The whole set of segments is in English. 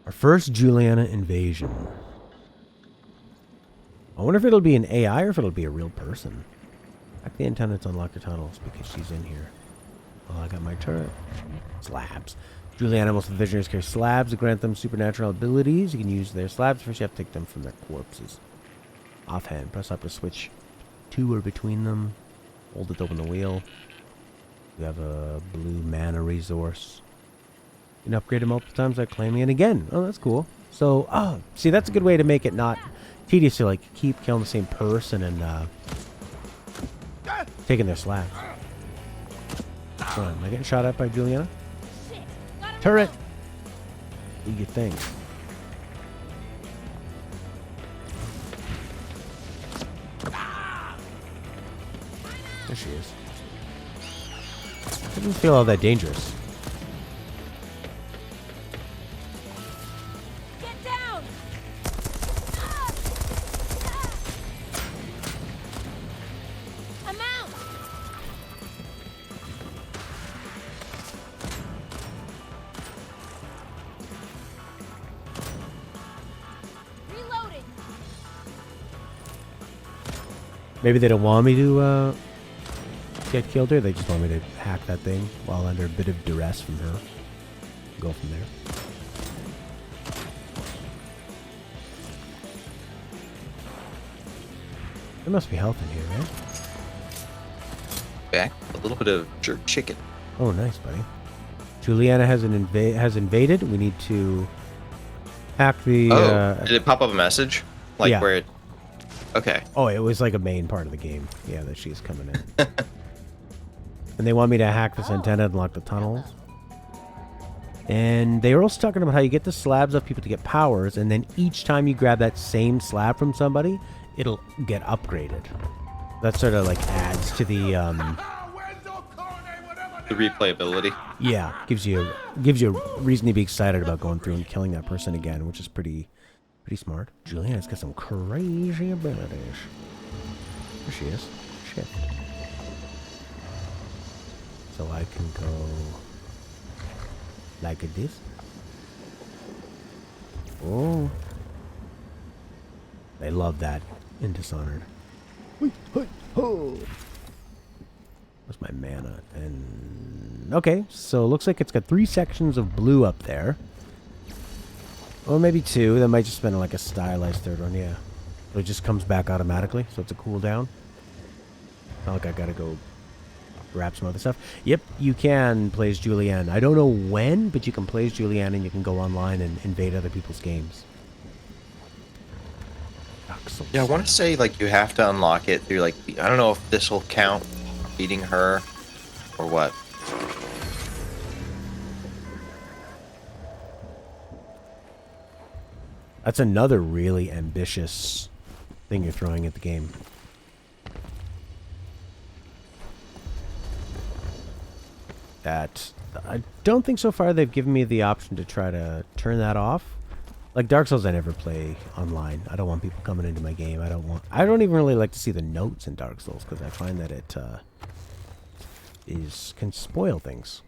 Our first Juliana invasion. I wonder if it'll be an AI or if it'll be a real person. Hack the antenna to unlock the tunnels because she's in here. Oh, I got my turret. Slabs. Juliana, most of the visionaries carry slabs to grant them supernatural abilities. You can use their slabs. First, you have to take them from their corpses. Offhand, press up to switch to or between them. Hold it to open the wheel. You have a blue mana resource. You can upgrade it multiple times by claiming it again. Oh, that's cool. So, see, that's a good way to make it not tedious to, like, keep killing the same person and, taking their slabs. Am I getting shot at by Juliana? Turret! Do your thing. There she is. Doesn't feel all that dangerous. Get down! I'm out! Reloading! Maybe they don't want me to, get killed her. They just want me to hack that thing while under a bit of duress from her. Go from there. There must be health in here, right? Back a little bit of jerk chicken. Oh, nice, buddy. Juliana has invaded. We need to hack the. Did it pop up a message? Like yeah. where it. Okay. Oh, it was like a main part of the game. Yeah, that she's coming in. And they want me to hack this antenna and unlock the tunnels. And they were also talking about how you get the slabs of people to get powers, and then each time you grab that same slab from somebody, it'll get upgraded. That sort of like adds to the replayability. Yeah, gives you a reason to be excited about going through and killing that person again, which is pretty smart. Juliana's got some crazy abilities. There she is. Shit. So I can go like this. Oh. They love that in Dishonored. What's my mana? And okay, so it looks like it's got 3 sections of blue up there. Or maybe 2. That might just been like a stylized third one, yeah. So it just comes back automatically, so it's a cooldown. Not like I gotta go grab some other stuff. Yep, you can play as Julianne. I don't know when, but you can play as Julianne and you can go online and invade other people's games. Yeah, I want to say like you have to unlock it through like I don't know if this will count beating her or what. That's another really ambitious thing you're throwing at the game. That I don't think so far they've given me the option to try to turn that off. Like Dark Souls, I never play online. I don't want people coming into my game. I don't even really like to see the notes in Dark Souls because I find that it can spoil things.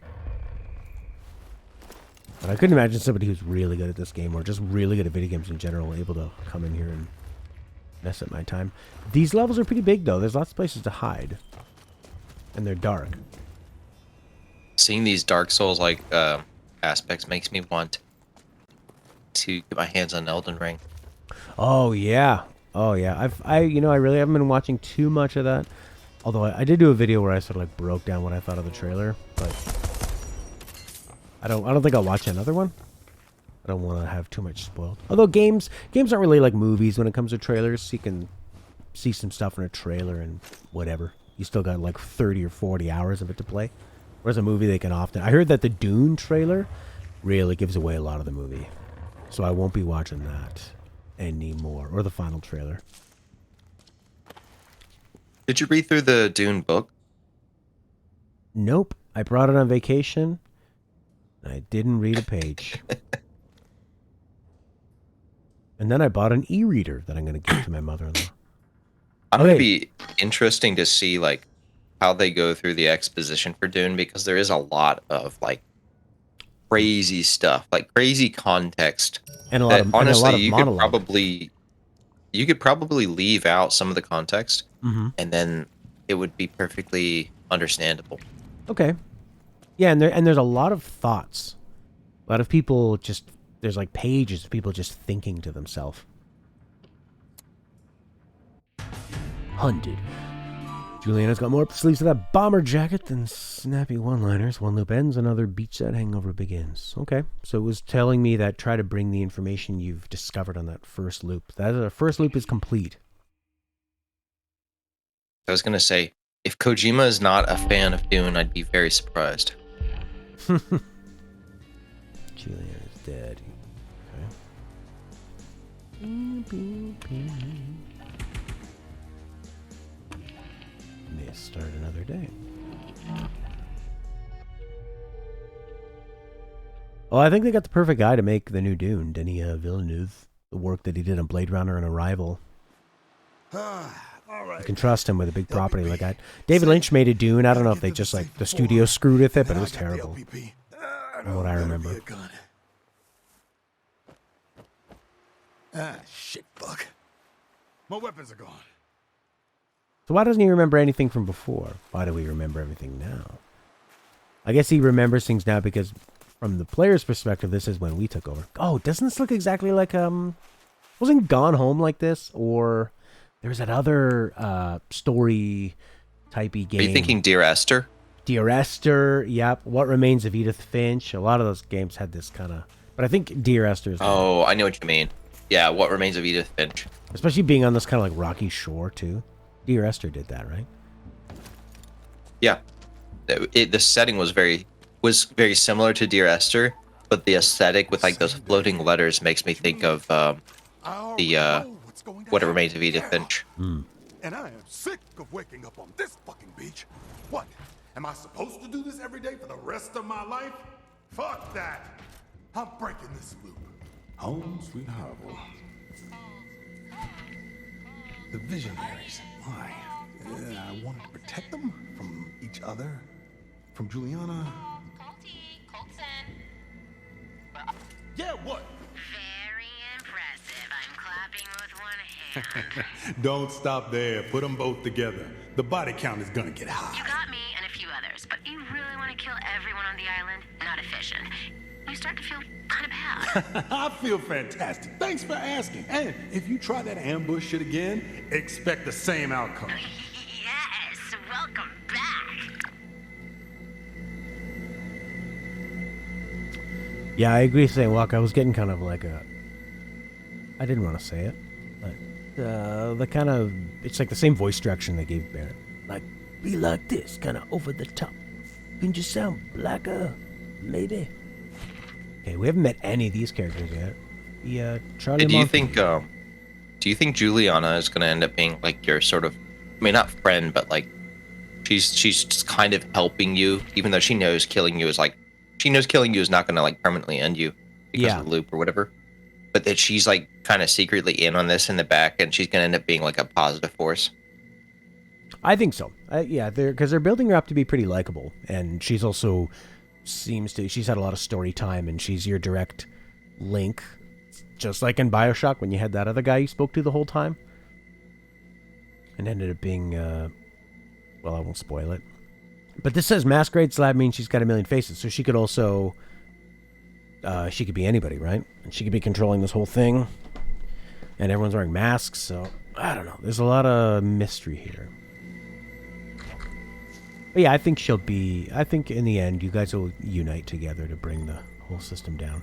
But I couldn't imagine somebody who's really good at this game or just really good at video games in general able to come in here and mess up my time. These levels are pretty big though. There's lots of places to hide, and they're dark. Seeing these Dark Souls like aspects makes me want to get my hands on Elden Ring. Oh yeah, oh yeah. I really haven't been watching too much of that. Although I did do a video where I sort of like broke down what I thought of the trailer, but I don't think I'll watch another one. I don't want to have too much spoiled. Although games aren't really like movies when it comes to trailers. You can see some stuff in a trailer and whatever. You still got like 30 or 40 hours of it to play. Whereas a movie, they can often... I heard that the Dune trailer really gives away a lot of the movie. So I won't be watching that anymore. Or the final trailer. Did you read through the Dune book? Nope. I brought it on vacation. I didn't read a page. And then I bought an e-reader that I'm going to give to my mother-in-law. I'm going to be interesting to see like how they go through the exposition for Dune because there is a lot of like crazy stuff, like crazy context. And a lot That of honestly, monologue. you could probably leave out some of the context, Mm-hmm. and then it would be perfectly understandable. Okay. Yeah, and there's a lot of thoughts. A lot of people just there's like pages of people just thinking to themselves. Hunted. Juliana's got more up the sleeves of that bomber jacket than snappy one-liners. One loop ends, another beachside hangover begins. Okay, so it was telling me that try to bring the information you've discovered on that first loop. That first loop is complete. I was gonna say, if Kojima is not a fan of Dune, I'd be very surprised. Juliana's dead. Okay. May start another day. Well, I think they got the perfect guy to make the new Dune, Denis Villeneuve. The work that he did on Blade Runner and Arrival. You can trust him with a big property like that. David Lynch made a Dune. I don't know if they just like the studio screwed with it, but it was terrible. From what I remember. Ah, shit, fuck. My weapons are gone. So why doesn't he remember anything from before? Why do we remember everything now? I guess he remembers things now because from the player's perspective, this is when we took over. Oh, doesn't this look exactly like, wasn't Gone Home like this? Or there's that other story typey game. Are you thinking Dear Esther? Dear Esther, yep. What Remains of Edith Finch. A lot of those games had this kind of... But I think Dear Esther is... Oh, I know what you mean. Yeah, What Remains of Edith Finch. Especially being on this kind of like rocky shore, too. Dear Esther did that, right? Yeah. The setting was very similar to Dear Esther, but the aesthetic with like those floating letters makes me think of What Remains of Edith Finch. Mm. And I am sick of waking up on this fucking beach. What? Am I supposed to do this every day for the rest of my life? Fuck that. I'm breaking this loop. Home sweet harbor. The visionaries. Why? I wanted to protect them from each other, from Juliana. Colton. Yeah, what? Very impressive. I'm clapping with one hand. Don't stop there. Put them both together. The body count is gonna get high. You got me and a few others, but you really want to kill everyone on the island? Not efficient. You start to feel kind of bad. I feel fantastic. Thanks for asking. And if you try that ambush shit again, expect the same outcome. Yes, welcome back. Yeah, I agree saying, Walk, I was getting kind of like a... I didn't want to say it, but the kind of... It's like the same voice direction they gave Barrett. Like, be like this, kind of over the top. Can you sound blacker, maybe? Okay, we haven't met any of these characters yet. Yeah, Charlie. Do you think Juliana is going to end up being like your sort of, I mean, not friend, but like she's just kind of helping you, even though she knows killing you is like, she knows killing you is not going to like permanently end you because of the loop or whatever, but that she's like kind of secretly in on this in the back, and she's going to end up being like a positive force. I think so. Yeah, because they're building her up to be pretty likable, and she's also she's had a lot of story time, and she's your direct link, just like in BioShock when you had that other guy you spoke to the whole time, and ended up being well, I won't spoil it, but this says masquerade slab means she's got a million faces, so she could also she could be anybody, right? And she could be controlling this whole thing, and everyone's wearing masks, so I don't know, there's a lot of mystery here. But yeah, I think I think in the end, you guys will unite together to bring the whole system down.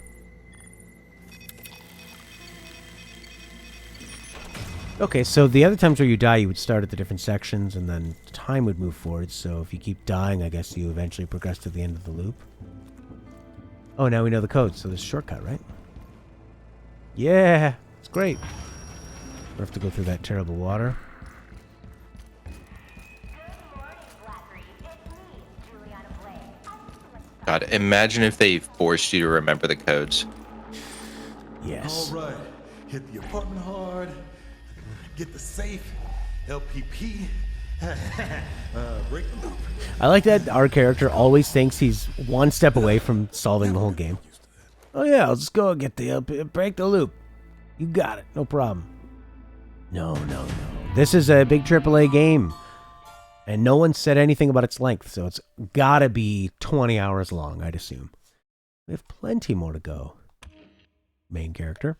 Okay, so the other times where you die, you would start at the different sections, and then time would move forward. So if you keep dying, I guess you eventually progress to the end of the loop. Oh, now we know the code, so there's a shortcut, right? Yeah, it's great. We have to go through that terrible water. God, imagine if they forced you to remember the codes. Yes. All right. Hit the apartment hard. Get the safe. LPP. Break the loop. I like that our character always thinks he's one step away from solving the whole game. Oh yeah, I'll just go get the break the loop. You got it, no problem. No. This is a big AAA game, and no one said anything about its length, so it's gotta be 20 hours long, I'd assume. We have plenty more to go. Main character.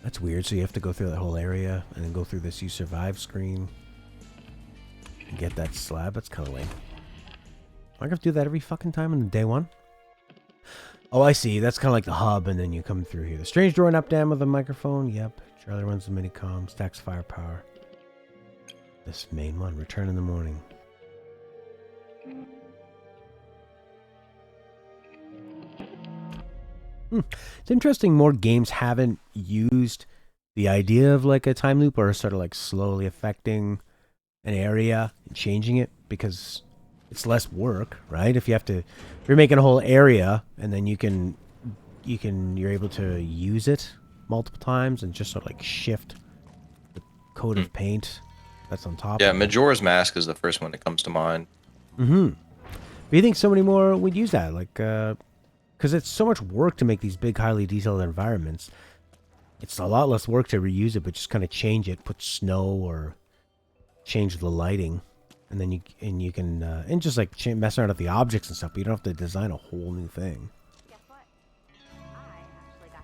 That's weird, so you have to go through that whole area and then go through this you survive screen and get that slab. That's kind of lame. I have to do that every fucking time on day one? Oh, I see. That's kind of like the hub, and then you come through here. The strange door and up dam with a microphone. Yep. Charlie runs the minicom, stacks firepower. This main one. Return in the morning. It's interesting more games haven't used the idea of like a time loop or sort of like slowly affecting an area and changing it because it's less work, right? If you're making a whole area and then you're able to use it multiple times and just sort of like shift the coat of paint that's on top. Yeah, of it. Majora's Mask is the first one that comes to mind. Mm-hmm. But you think so many more would use that? Like, because it's so much work to make these big, highly detailed environments. It's a lot less work to reuse it, but just kind of change it, put snow or change the lighting, and then you can and just like mess around with the objects and stuff. But you don't have to design a whole new thing.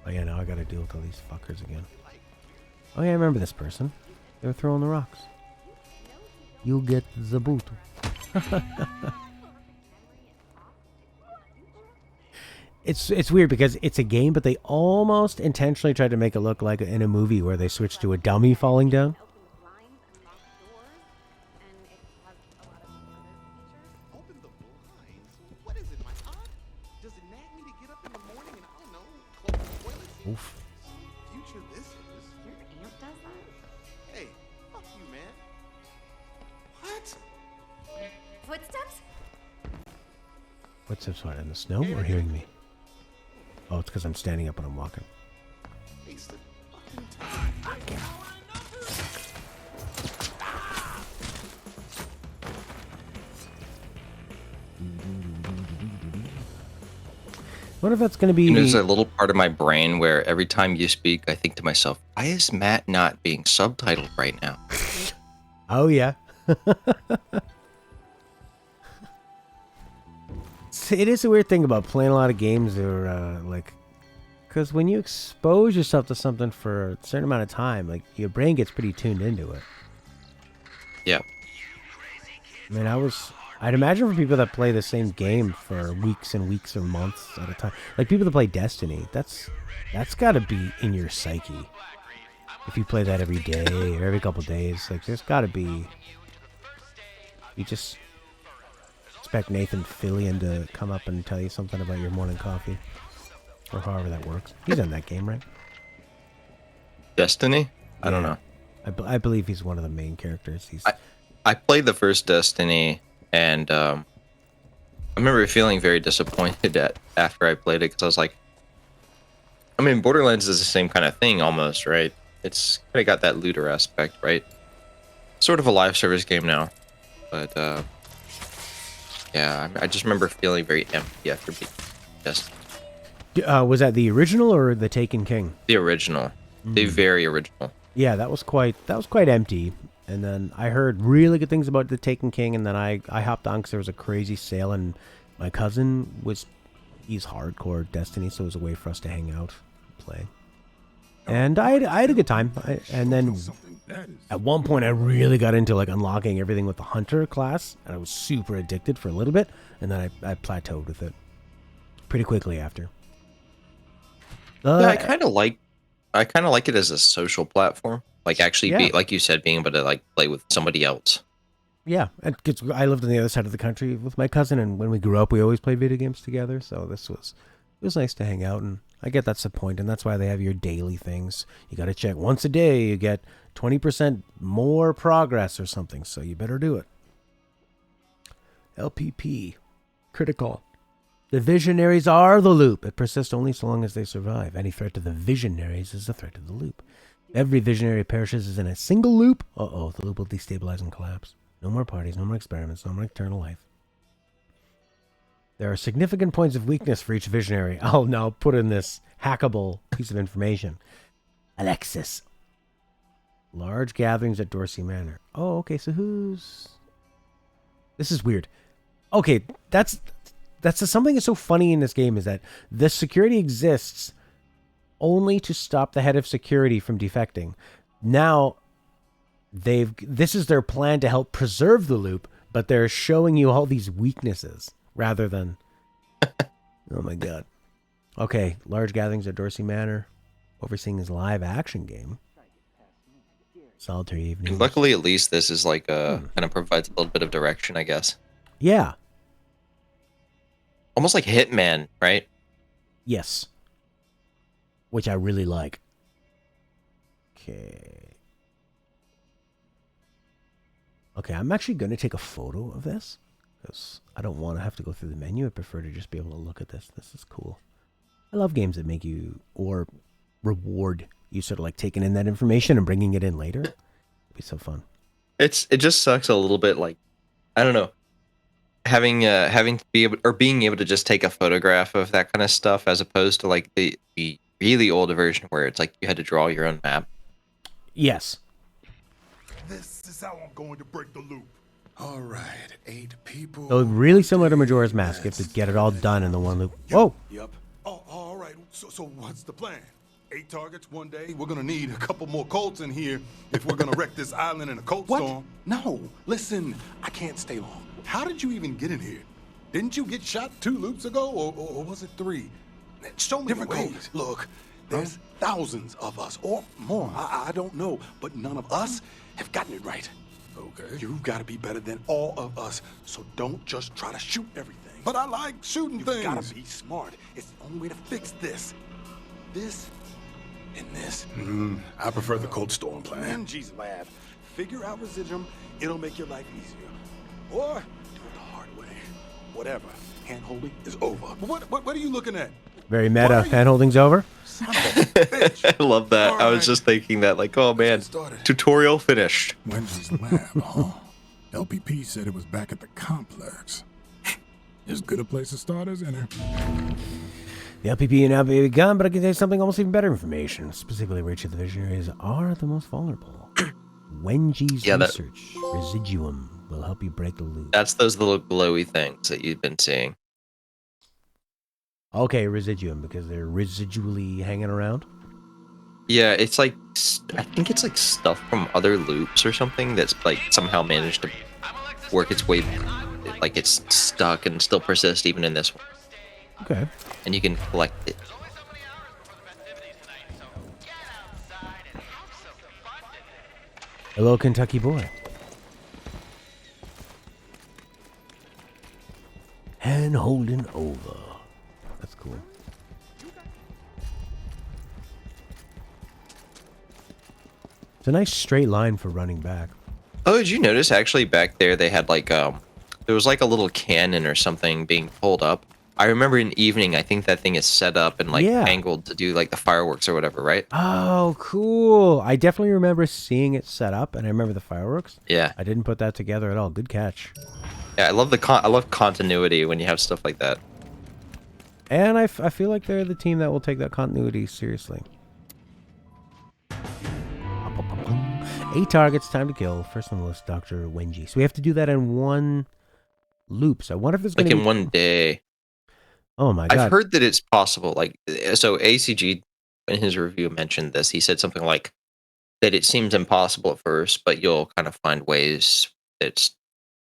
Oh yeah, now I got to deal with all these fuckers again. Oh yeah, I remember this person. They were throwing the rocks. You get the boot. It's weird because it's a game, but they almost intentionally tried to make it look like in a movie where they switched to a dummy falling down. Open the blinds? What is it, my aunt? Does it nag me to get up in the morning and, I don't know, close the toilets? Oof. Future this is. Your aunt does that? Hey, fuck you, man. What? Footsteps? Footsteps what, in the snow or hearing me? Oh, it's because I'm standing up when I'm walking. Wasted fucking time. What if that's going to be... And there's a little part of my brain where every time you speak, I think to myself, why is Matt not being subtitled right now? Oh, yeah. It is a weird thing about playing a lot of games or like, because when you expose yourself to something for a certain amount of time, like your brain gets pretty tuned into it. Yeah. I mean, I'd imagine for people that play the same game for weeks and weeks or months at a time, like people that play Destiny, that's got to be in your psyche. If you play that every day or every couple days, like there's got to be. You just expect Nathan Fillion to come up and tell you something about your morning coffee, or however that works. He's in that game, right? Destiny? I don't Yeah. know. I believe he's one of the main characters. I played the first Destiny, and I remember feeling very disappointed after I played it, because I was like, I mean, Borderlands is the same kind of thing almost, right? It's kind of got that looter aspect, right? Sort of a live service game now, but yeah, I just remember feeling very empty after beating Destiny. Was that the original or the Taken King? The original, the very original. Yeah, that was quite empty. And then I heard really good things about the Taken King, and then I hopped on because there was a crazy sale, and my cousin he's hardcore Destiny, so it was a way for us to hang out, play. And I had a good time. And then at one point I really got into like unlocking everything with the Hunter class, and I was super addicted for a little bit, and then I plateaued with it pretty quickly after. Yeah, I kind of like it as a social platform. Like actually, like you said, being able to like play with somebody else. Yeah, and I lived on the other side of the country with my cousin, and when we grew up, we always played video games together. So it was nice to hang out, and I get that's the point, and that's why they have your daily things. You got to check once a day. You get 20% more progress or something, so you better do it. LPP, critical. The visionaries are the loop. It persists only so long as they survive. Any threat to the visionaries is a threat to the loop. Every visionary perishes is in a single loop. Uh-oh, the loop will destabilize and collapse. No more parties, no more experiments, no more eternal life. There are significant points of weakness for each visionary. I'll now put in this hackable piece of information. Alexis. Large gatherings at Dorsey Manor. Oh, okay, so who's... This is weird. Okay, that's something that's so funny in this game is that the security exists only to stop the head of security from defecting. Now, this is their plan to help preserve the loop, but they're showing you all these weaknesses rather than... Oh my god. Okay, large gatherings at Dorsey Manor. Overseeing his live action game. Solitary evening. Luckily, at least this is like kind of provides a little bit of direction, I guess. Yeah. Almost like Hitman, right? Yes. Which I really like. Okay. Okay, I'm actually going to take a photo of this because I don't want to have to go through the menu. I prefer to just be able to look at this. This is cool. I love games that make you, or reward you sort of like taking in that information and bringing it in later. It'd be so fun. It just sucks a little bit, like, I don't know, having to be able, or being able to just take a photograph of that kind of stuff as opposed to like the really old version where it's like you had to draw your own map. Yes. This is how I'm going to break the loop. All right, 8 people. So really similar to Majora's Mask. You have to get it all done in the one loop. Whoa. Yep. Oh, all right. So what's the plan? 8 targets one day. We're gonna need a couple more Colts in here if we're gonna wreck this island in a Colt storm. No, listen, I can't stay long. How did you even get in here? Didn't you get shot 2 loops ago, or was it 3? Show me different ways. Look, there's thousands of us, or more. I don't know, but none of us have gotten it right. Okay. You've got to be better than all of us, so don't just try to shoot everything. But I like shooting things. You've got to be smart. It's the only way to fix this. This and this. I prefer the Cold Storm plan. Angie's lab. Figure out residuum. It'll make your life easier. Or do it the hard way. Whatever. Hand-holding is over. What are you looking at? Very meta. Hand-holding's over. Son of a bitch. I love that. All I was right. just thinking that, like, oh man, get started. tutorial finished. Wendy's lab, huh? LPP said it was back at the complex. As good a place to start as any. The LPP now be begun, but I can tell you something almost even better information. Specifically, which of the visionaries are the most vulnerable. Wenji's research residuum will help you break the loop. That's those little glowy things that you've been seeing. Okay, residuum, because they're residually hanging around. Yeah, it's like, I think it's like stuff from other loops or something that's like somehow managed to work its way, like it's stuck and still persist even in this one. Okay. And you can collect it. Hello, Kentucky boy. Hand holding over. That's cool. It's a nice straight line for running back. Oh, did you notice actually back there they had like there was like a little cannon or something being pulled up. I remember in evening, I think that thing is set up and like angled to do like the fireworks or whatever, right? Oh, cool. I definitely remember seeing it set up, and I remember the fireworks. Yeah. I didn't put that together at all. Good catch. Yeah, I love I love continuity when you have stuff like that. And I feel like they're the team that will take that continuity seriously. 8 targets, time to kill. First on the list, Dr. Wenji. So we have to do that in one loop. So I wonder if there's going to Like be... in one day. Oh my god. I've heard that it's possible. Like, so ACG in his review mentioned this. He said something like that it seems impossible at first, but you'll kind of find ways that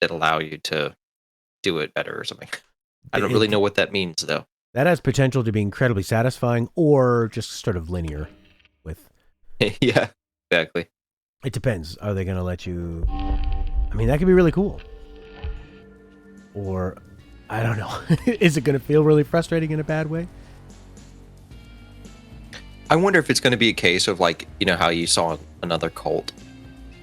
allow you to do it better or something. I don't really know what that means though. That has potential to be incredibly satisfying or just sort of linear with... Yeah, exactly. It depends. Are they going to let you... I mean, that could be really cool. Or, I don't know. Is it going to feel really frustrating in a bad way? I wonder if it's going to be a case of like, you know how you saw another cult?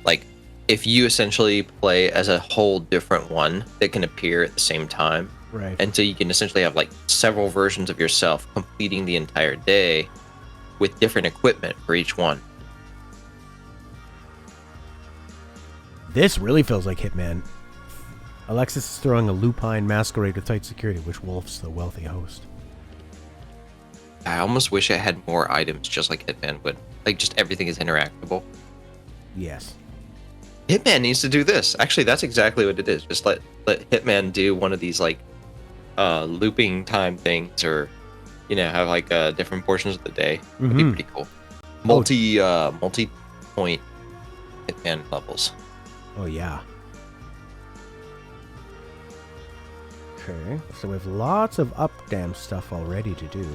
Like, if you essentially play as a whole different one that can appear at the same time, Right. And so you can essentially have like several versions of yourself completing the entire day with different equipment for each one. This really feels like Hitman. Alexis is throwing a lupine masquerade with tight security, which wolfs the wealthy host. I almost wish I had more items just like Hitman would. Like, just everything is interactable. Yes. Hitman needs to do this. Actually, that's exactly what it is. Just let Hitman do one of these, like, looping time things, or, you know, have, like, different portions of the day. That'd be pretty cool. Multi-point Hitman levels. Oh, yeah. Okay, so we have lots of up damn stuff already to do.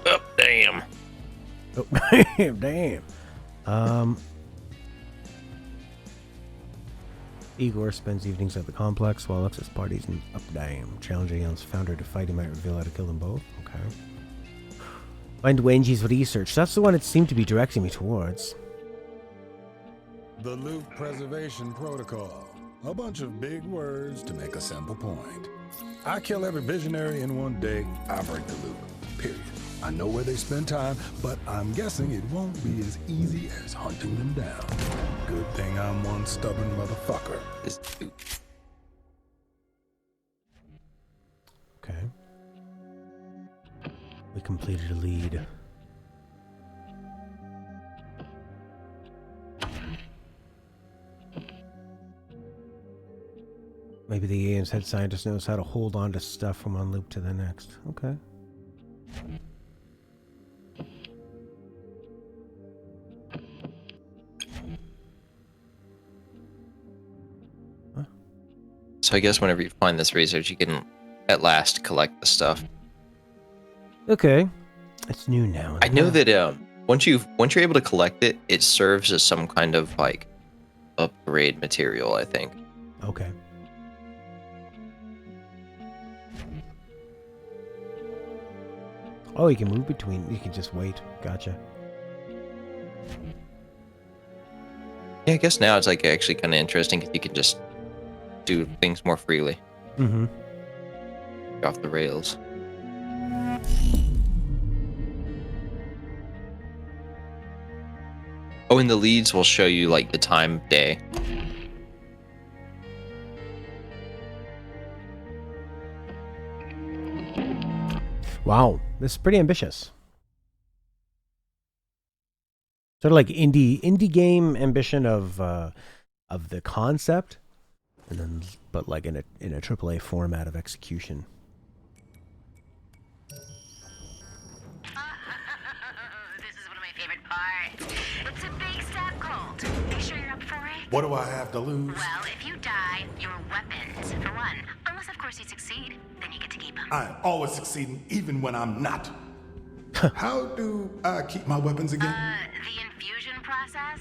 Oh, damn. Oh, damn. Igor spends evenings at the complex while Alexis parties in Updam, challenging Ellen's founder to fight. He might reveal how to kill them both. Okay. Find Wenji's research. That's the one it seemed to be directing me towards. The Loop Preservation Protocol. A bunch of big words to make a simple point. I kill every visionary in one day, I break the loop. Period. I know where they spend time, but I'm guessing it won't be as easy as hunting them down. Good thing I'm one stubborn motherfucker. This dude. Okay. We completed a lead. Maybe the alien's head scientist knows how to hold on to stuff from one loop to the next. Okay. Huh? So I guess whenever you find this research, you can at last collect the stuff. Okay. It's new now. I know that once you're able to collect it, it serves as some kind of like upgrade material, I think. Okay. Oh, you can move between. You can just wait. Gotcha. Yeah, I guess now it's like actually kind of interesting because you can just do things more freely. Mm-hmm. Off the rails. Oh, and the leads will show you like the time of day. Wow, this is pretty ambitious. Sort of like indie game ambition of the concept, and then but like in a AAA format of execution. This is one of my favorite parts. It's a big step cult. Are you sure you're up for it? What do I have to lose? Well, if you die, your weapons, for one. Unless, of course, you succeed. Then you get to keep them. I'm always succeeding, even when I'm not. How do I keep my weapons again? The infusion process?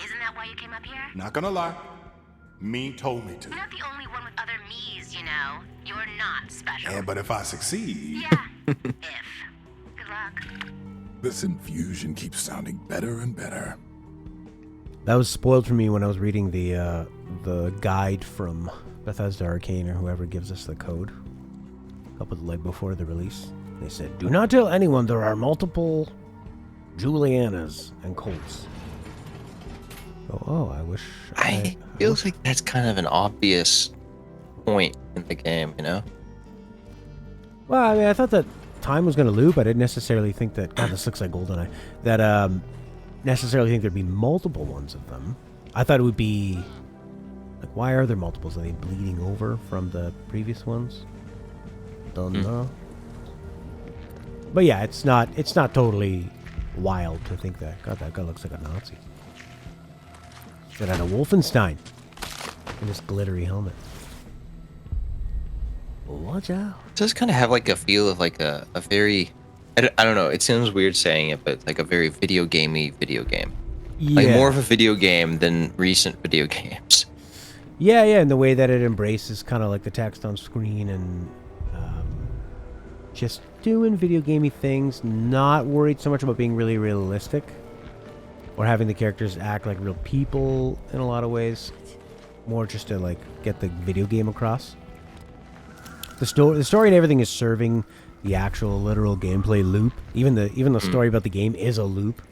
Isn't that why you came up here? Not gonna lie. Me told me to. You're not the only one with other me's, you know. You're not special. Yeah, but if I succeed... Yeah, if. Good luck. This infusion keeps sounding better and better. That was spoiled for me when I was reading the guide from Bethesda Arcane or whoever gives us the code. A couple like before the release. They said, "Do not tell anyone there are multiple Julianas and Colts." Oh, I wish. I feels like that's kind of an obvious point in the game, you know? Well, I mean, I thought that time was going to loop. I didn't necessarily think that. God, this looks like GoldenEye. That necessarily think there'd be multiple ones of them. I thought it would be like, why are there multiples? Are they bleeding over from the previous ones? Don't know. But yeah, it's not totally wild to think that. God, that guy looks like a Nazi. Got out a Wolfenstein in this glittery helmet. Watch out. It does kind of have like a feel of like a very, I don't know, it sounds weird saying it, but it's like a very video gamey video game. Yeah. Like more of a video game than recent video games. Yeah, and the way that it embraces kind of like the text on screen and just doing video gamey things, not worried so much about being really realistic or having the characters act like real people in a lot of ways. More just to like get the video game across. The story and everything is serving the actual literal gameplay loop. Even the story about the game is a loop.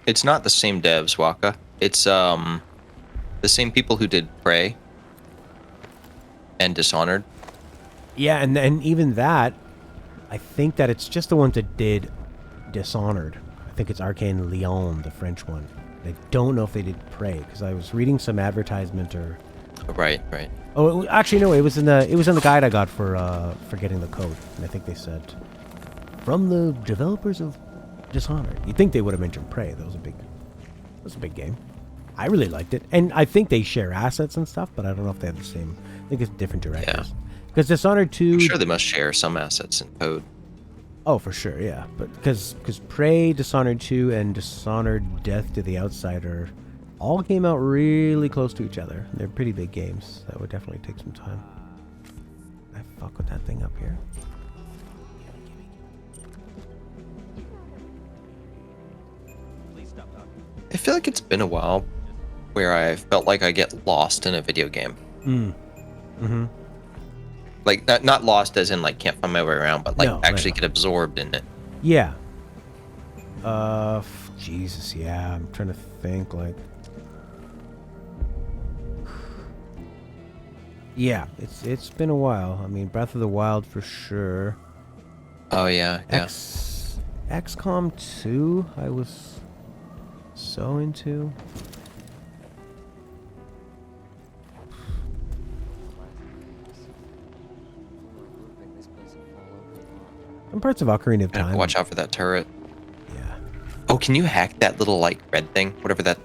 It's not the same devs, Waka. It's the same people who did Prey and Dishonored. Yeah, and even that, I think that it's just the ones that did Dishonored. I think it's Arcane Lyon, the French one. I don't know if they did Prey because I was reading some advertisement or. Right. Oh, actually no, it was in the guide I got for getting the code, and I think they said from the developers of Dishonored. You'd think they would have mentioned Prey. That was a big game. I really liked it, and I think they share assets and stuff, but I don't know if they have the same. I think it's different directors. Because Dishonored 2... I'm sure they must share some assets in code. Oh, for sure, yeah. But because Prey, Dishonored 2, and Dishonored Death to the Outsider all came out really close to each other. They're pretty big games. That would definitely take some time. I fuck with that thing up here. I feel like it's been a while where I felt like I get lost in a video game. Like, not lost as in, like, can't find my way around, but, like, actually get absorbed in it. Yeah. Jesus, yeah. I'm trying to think, like... Yeah, it's been a while. I mean, Breath of the Wild for sure. Oh, yeah. XCOM 2, I was so into. Some parts of Ocarina of Time. Watch out for that turret. Yeah. Oh, can you hack that little, like, red thing? Whatever that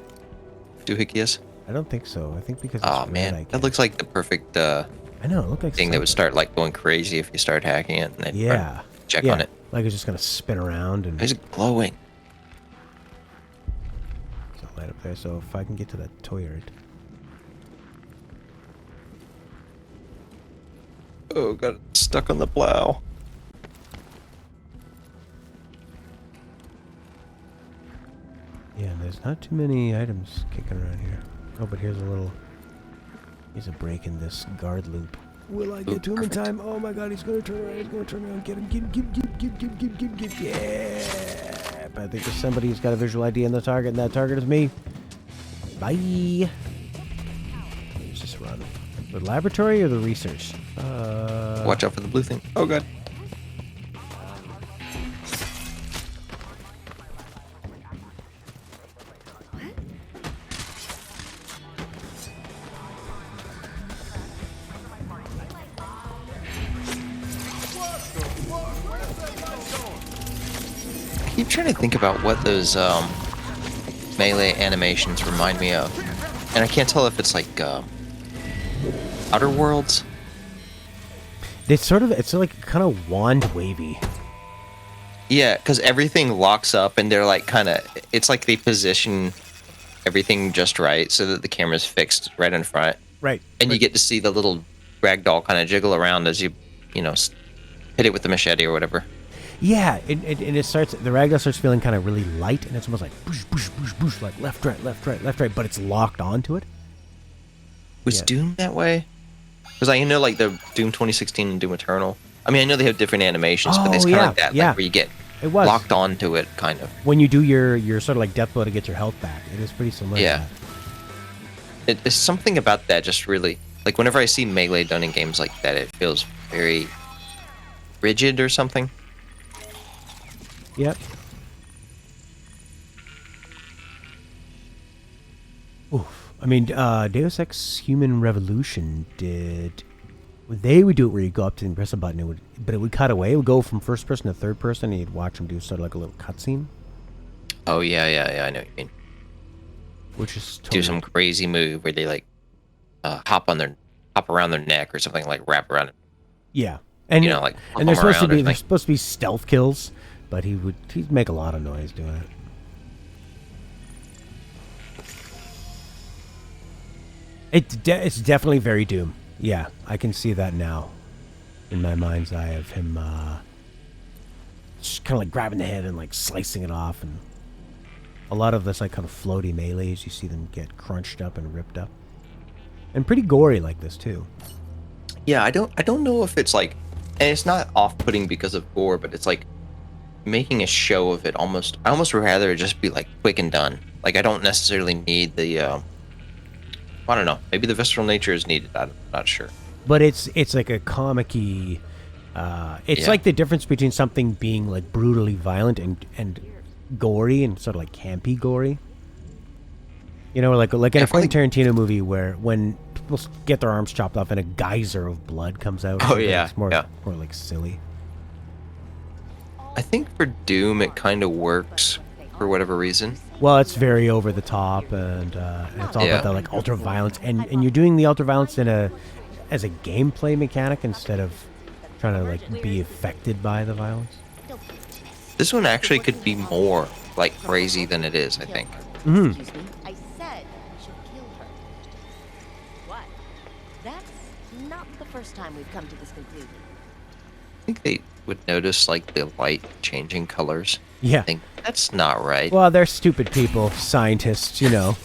doohickey is? I don't think so. I think because it's Oh, red, man. That looks like the perfect I know, it looked like thing that would start, like, going crazy if you start hacking it. And then check on it. Like it's just going to spin around. And it's glowing. There's a light up there, so if I can get to that toy yard. Oh, got stuck on the plow. Yeah, there's not too many items kicking around here. Oh, but here's a break in this guard loop. Will I get to him in time? Oh my god, he's gonna turn around, Get him, yeah! But I think there's somebody who's got a visual ID on the target, and that target is me. Bye! Let's just run. The laboratory or the research? Watch out for the blue thing. Oh god. I keep trying to think about what those melee animations remind me of, and I can't tell if it's like Outer Worlds. It's like kind of wand wavy. Yeah, because everything locks up, and they're like it's like they position everything just right so that the camera's fixed right in front. Right. And you get to see the little ragdoll kind of jiggle around as you hit it with the machete or whatever. Yeah, and it starts. The ragdoll starts feeling kind of really light, and it's almost like boosh, boosh, boosh, boosh, like left, right, left, right, left, right, but it's locked onto it. Was Doom that way? Because I know like the Doom 2016 and Doom Eternal. I mean, I know they have different animations, but it's kind of like that, like where you get locked onto it, kind of. When you do your sort of like death blow to get your health back, it is pretty similar. Yeah. It's something about that just really, like whenever I see melee done in games like that, it feels very rigid or something. Yep. Oof. I mean, Deus Ex Human Revolution they would do it where you go up to and press a button, but it would cut away. It would go from first person to third person, and you'd watch them do sort of like a little cutscene. Oh yeah, I know what you mean. Which is totally do some crazy move where they like hop around their neck or something, like wrap around it. Yeah, and like and they're supposed to be stealth kills, but he'd make a lot of noise doing it. It's definitely very Doom. Yeah, I can see that now in my mind's eye of him just kind of like grabbing the head and like slicing it off, and a lot of this like kind of floaty melees, you see them get crunched up and ripped up. And pretty gory like this too. Yeah, I don't know if it's like, and it's not off-putting because of gore, but it's like making a show of it. I almost rather it just be like quick and done. Like I don't necessarily need the I don't know. Maybe the visceral nature is needed. I'm not sure. But it's like a comic-y. It's Yeah. like the difference between something being like brutally violent and gory and sort of like campy gory. You know, like in a Definitely. Quentin Tarantino movie where when people get their arms chopped off and a geyser of blood comes out. Oh, yeah, it's more yeah. more like silly. I think for Doom it kind of works for whatever reason. Well, it's very over the top, and it's all Yeah. about the like ultra violence, and you're doing the ultra violence as a gameplay mechanic instead of trying to like be affected by the violence. This one actually could be more like crazy than it is, I think. Mhm. Excuse me. I said we should kill her. What? That's not the first time we've come to this conclusion. I think they would notice like the light changing colors. Yeah. I think that's not right. Well, they're stupid people, scientists, you know.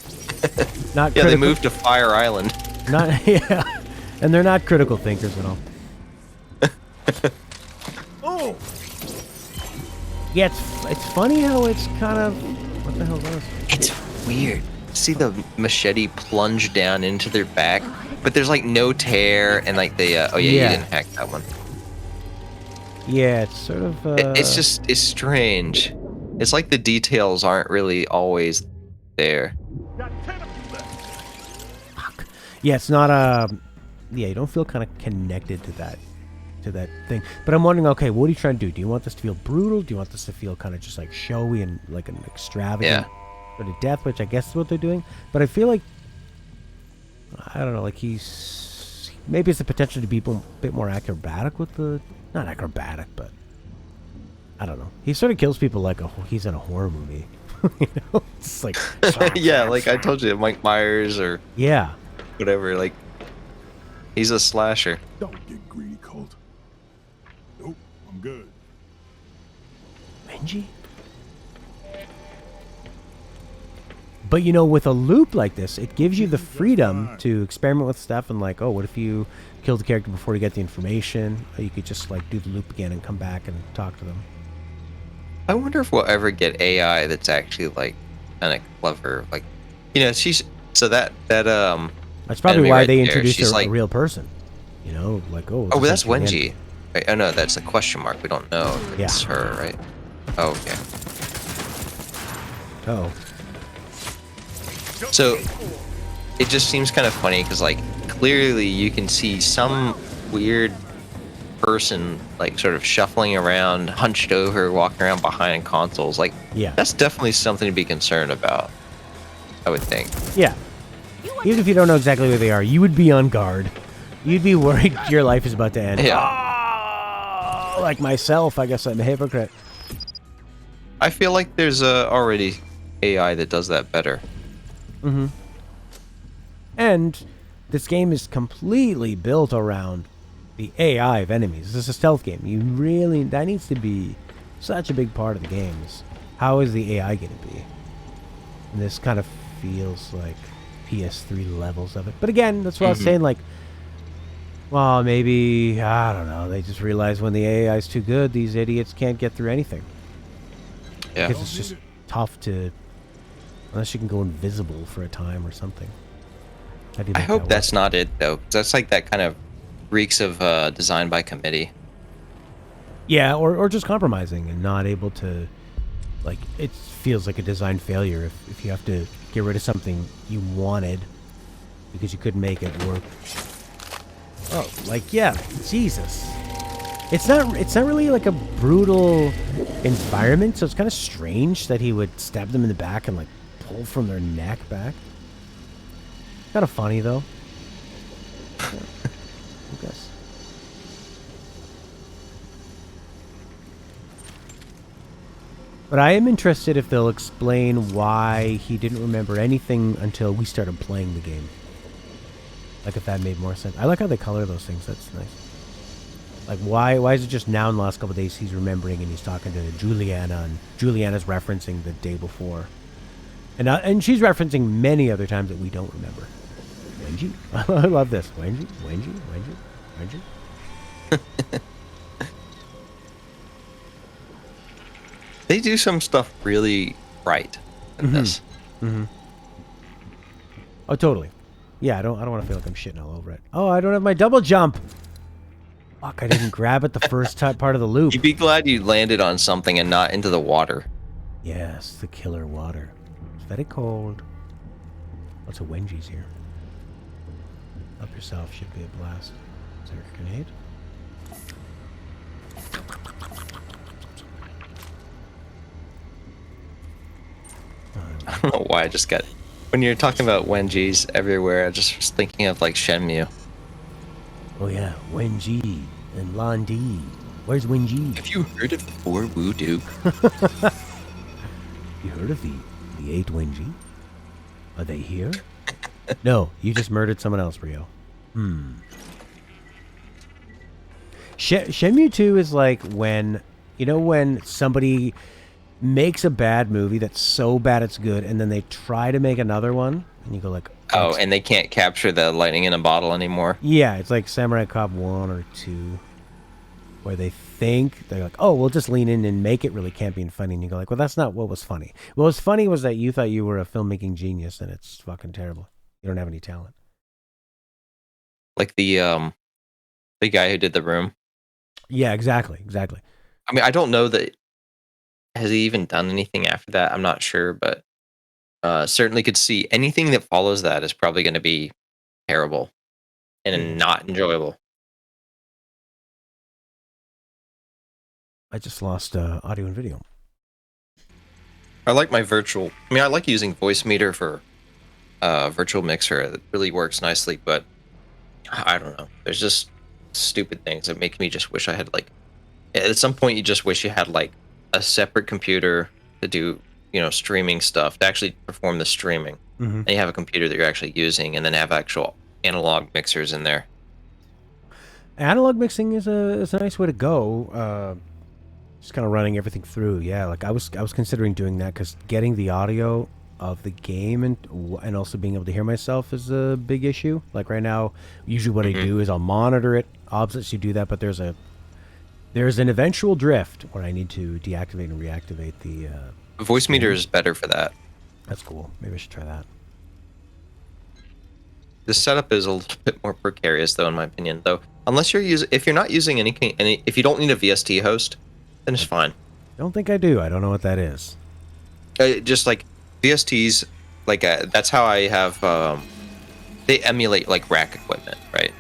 Not Yeah, they critical, moved to Fire Island. Not yeah, and they're not critical thinkers at all. Oh. Yeah, it's funny how it's kind of what the hell was? It's weird. See the machete plunge down into their back, but there's like no tear, and like they oh yeah, Yeah. you didn't hack that one. Yeah, it's sort of. It's strange. It's like the details aren't really always there. Yeah, it's not Yeah, you don't feel kind of connected to that thing. But I'm wondering, okay, what are you trying to do? Do you want this to feel brutal? Do you want this to feel kind of just like showy and like an extravagant sort of death, which I guess is what they're doing? But I feel like I don't know, like he's maybe it's the potential to be a bit more acrobatic with the not acrobatic, but I don't know. He sort of kills people like he's in a horror movie. You know, it's like Yeah, like I told you, Mike Myers or yeah. whatever. Like he's a slasher. Don't get greedy, Colt. Nope, I'm good. Benji? But you know, with a loop like this, it gives you the freedom to experiment with stuff and like, oh, what if you kill the character before you get the information? Or you could just like do the loop again and come back and talk to them. I wonder if we'll ever get AI that's actually like kind of clever. Like, you know, she's so that That's probably enemy why right they there, introduced she's a like, real person. You know, like oh, this but that's is Julianne. Wenji. Wait, oh no, that's a question mark. We don't know if Yeah. it's her, right? Oh, okay. Oh, So it just seems kind of funny because like clearly you can see some weird person like sort of shuffling around, hunched over, walking around behind consoles. Like yeah, that's definitely something to be concerned about, I would think. yeah. Even if you don't know exactly where they are, you would be on guard. You'd be worried your life is about to end. Yeah. Oh, like myself, I guess I'm a hypocrite. I feel like there's already AI that does that better. Mm-hmm. And this game is completely built around the AI of enemies. This is a stealth game. That needs to be such a big part of the game. Is how is the AI going to be? And this kind of feels like PS3 levels of it. But again, that's what I was saying. Like, well, maybe I don't know. They just realize when the AI is too good, these idiots can't get through anything. Yeah. Because it's just tough to, unless you can go invisible for a time or something. How do you I make hope that that's work? not it though, 'cause that's like that kind of reeks of design by committee. Yeah, or just compromising and not able to, like, it feels like a design failure if you have to get rid of something you wanted because you couldn't make it work. Oh, like, yeah, Jesus. It's not really like a brutal environment, so it's kind of strange that he would stab them in the back and like pull from their neck back. Kind of funny though. Yeah, I guess. But I am interested if they'll explain why he didn't remember anything until we started playing the game. Like if that made more sense. I like how they color those things. That's nice. Like why is it just now in the last couple of days he's remembering and he's talking to Juliana and Juliana's referencing the day before. And she's referencing many other times that we don't remember. Wenji? I love this. Wenji? Wenji? They do some stuff really right in this. Oh, totally. Yeah, I don't want to feel like I'm shitting all over it. Oh, I don't have my double jump. Fuck, I didn't grab it the first part of the loop. You'd be glad you landed on something and not into the water. Yes, the killer water. It's very cold. Lots of Wenjis here. Help yourself, should be a blast. Is there a grenade? I don't know why I just got... When you're talking about Wenjis everywhere, I just was thinking of like Shenmue. Oh yeah, Wenji and Londi. Where's Wenji? Have you heard of the 4 Woo Duke? You heard of the 8 Wenji? Are they here? No, you just murdered someone else, Rio. Shenmue 2 is like when, you know, when somebody makes a bad movie that's so bad it's good, and then they try to make another one, and you go like, Oh, and they can't capture the lightning in a bottle anymore. yeah, it's like Samurai Cop 1 or 2, where they think, they're like, oh, we'll just lean in and make it really campy and funny, and you go like, well, that's not what was funny. What was funny was that you thought you were a filmmaking genius, and it's fucking terrible. You don't have any talent. Like the guy who did The Room. Yeah, exactly. I mean, I don't know that... Has he even done anything after that? I'm not sure, but certainly could see anything that follows that is probably going to be terrible and not enjoyable. I just lost audio and video. I like my virtual... I mean, I like using Voice Meter for virtual mixer. It really works nicely, but I don't know. There's just stupid things that make me just wish I had, like... At some point, you just wish you had, like, a separate computer to do, you know, streaming stuff, to actually perform the streaming. And you have a computer that you're actually using, and then have actual analog mixers in there. Analog mixing is a nice way to go. Just kind of running everything through. Yeah, like I was considering doing that, because getting the audio of the game and also being able to hear myself is a big issue. Like right now, usually what I do is I'll monitor it. Opposites, you do that, but there's an eventual drift where I need to deactivate and reactivate the... Voice Meter is better for that. That's cool. Maybe I should try that. The setup is a little bit more precarious, though, in my opinion. Though, unless if you're not using if you don't need a VST host, then it's fine. I don't think I do. I don't know what that is. Just like VSTs, like that's how I have. They emulate like rack equipment, right?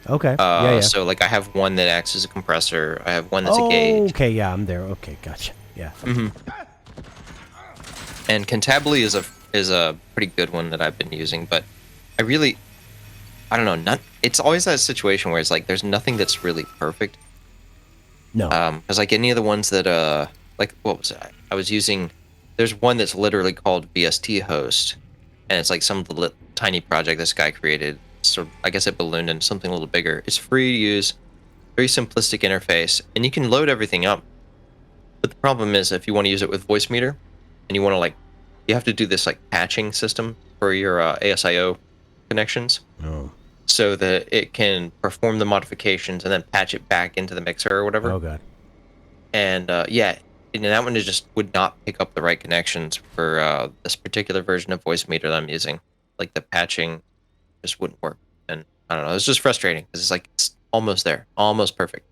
Okay. Yeah. So like I have one that acts as a compressor. I have one that's a gauge. Okay. Yeah, I'm there. Okay. Gotcha. Yeah. And Cantabile is a pretty good one that I've been using, but I don't know. It's always that situation where it's like there's nothing that's really perfect. No. Because like any of the ones that like what was it? I was using. There's one that's literally called VST host, and it's like some tiny project this guy created. So I guess it ballooned into something a little bigger. It's free to use, very simplistic interface, and you can load everything up. But the problem is if you want to use it with Voice Meter, and you want to you have to do this like patching system for your ASIO connections. Oh. So that it can perform the modifications and then patch it back into the mixer or whatever. Oh god. And yeah, and that one just would not pick up the right connections for this particular version of Voice Meter that I'm using. Like the patching just wouldn't work, and I don't know. It's just frustrating because it's almost there, almost perfect.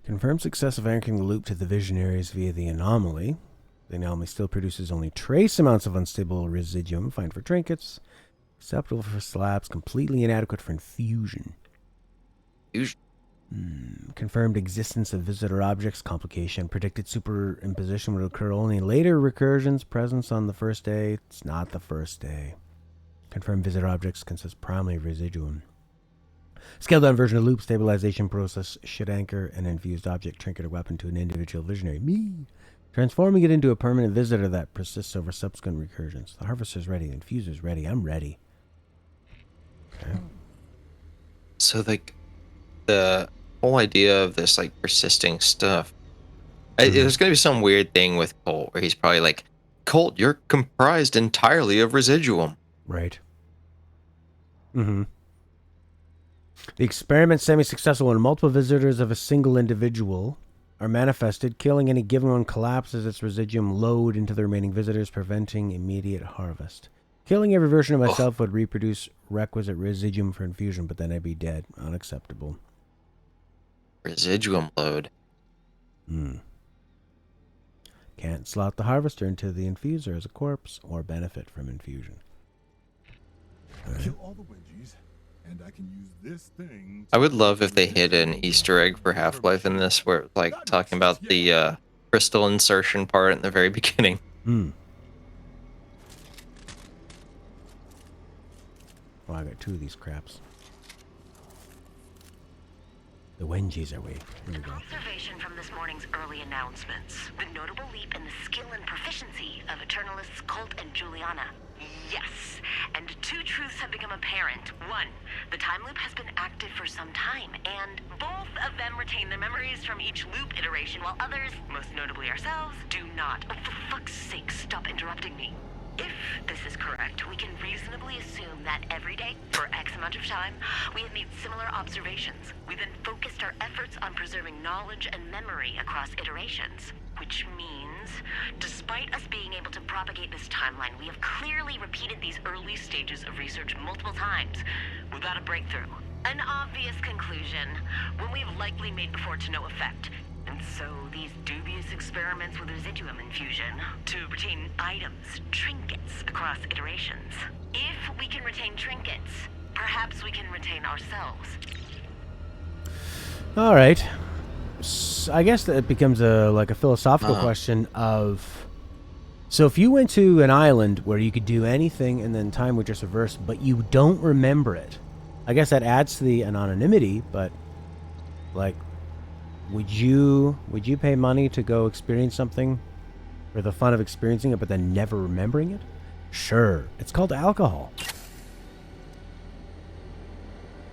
Confirmed success of anchoring the loop to the visionaries via the anomaly. The anomaly still produces only trace amounts of unstable residuum, fine for trinkets, acceptable for slabs, completely inadequate for infusion. Confirmed existence of visitor objects, complication. Predicted superimposition would occur only in later recursions. Presence on the first day. It's not the first day. Confirmed visitor objects consist primarily of residuum. Scaled down version of loop stabilization process should anchor an infused object, trinket, or weapon to an individual visionary. Transforming it into a permanent visitor that persists over subsequent recursions. The harvester's ready. The infuser's ready. I'm ready. Okay. So like the whole idea of this like persisting stuff, there's gonna be some weird thing with Colt where he's probably like, Colt, you're comprised entirely of residuum. Right. The experiment semi-successful when multiple visitors of a single individual are manifested. Killing any given one collapses its residuum load into the remaining visitors, preventing immediate harvest. Killing every version of myself would reproduce requisite residuum for infusion, but then I'd be dead. Unacceptable. Residuum load. Can't slot the harvester into the infuser as a corpse or benefit from infusion. Kill all the Wengies, and I can use this thing. I would love if they hid an Easter egg for Half-Life in this, where like talking about the crystal insertion part in the very beginning. Oh, I got 2 of these craps. The Wengies are weak. Here we go. Observation from this morning's early announcements. The notable leap in the skill and proficiency of Eternalists Colt and Juliana. Yes, and 2 truths have become apparent. 1, the time loop has been active for some time, and both of them retain their memories from each loop iteration, while others, most notably ourselves, do not. Oh, for fuck's sake, stop interrupting me. If this is correct, we can reasonably assume that every day, for X amount of time, we have made similar observations. We then focused our efforts on preserving knowledge and memory across iterations. Which means, despite us being able to propagate this timeline, we have clearly repeated these early stages of research multiple times, without a breakthrough. An obvious conclusion, one we have likely made before to no effect. And so these dubious experiments with residuum infusion to retain items, trinkets across iterations. If we can retain trinkets, perhaps we can retain ourselves. All right. I guess that it becomes a philosophical question of, so if you went to an island where you could do anything and then time would just reverse, but you don't remember it, I guess that adds to the anonymity. But like, would you pay money to go experience something for the fun of experiencing it, but then never remembering it? Sure, it's called alcohol.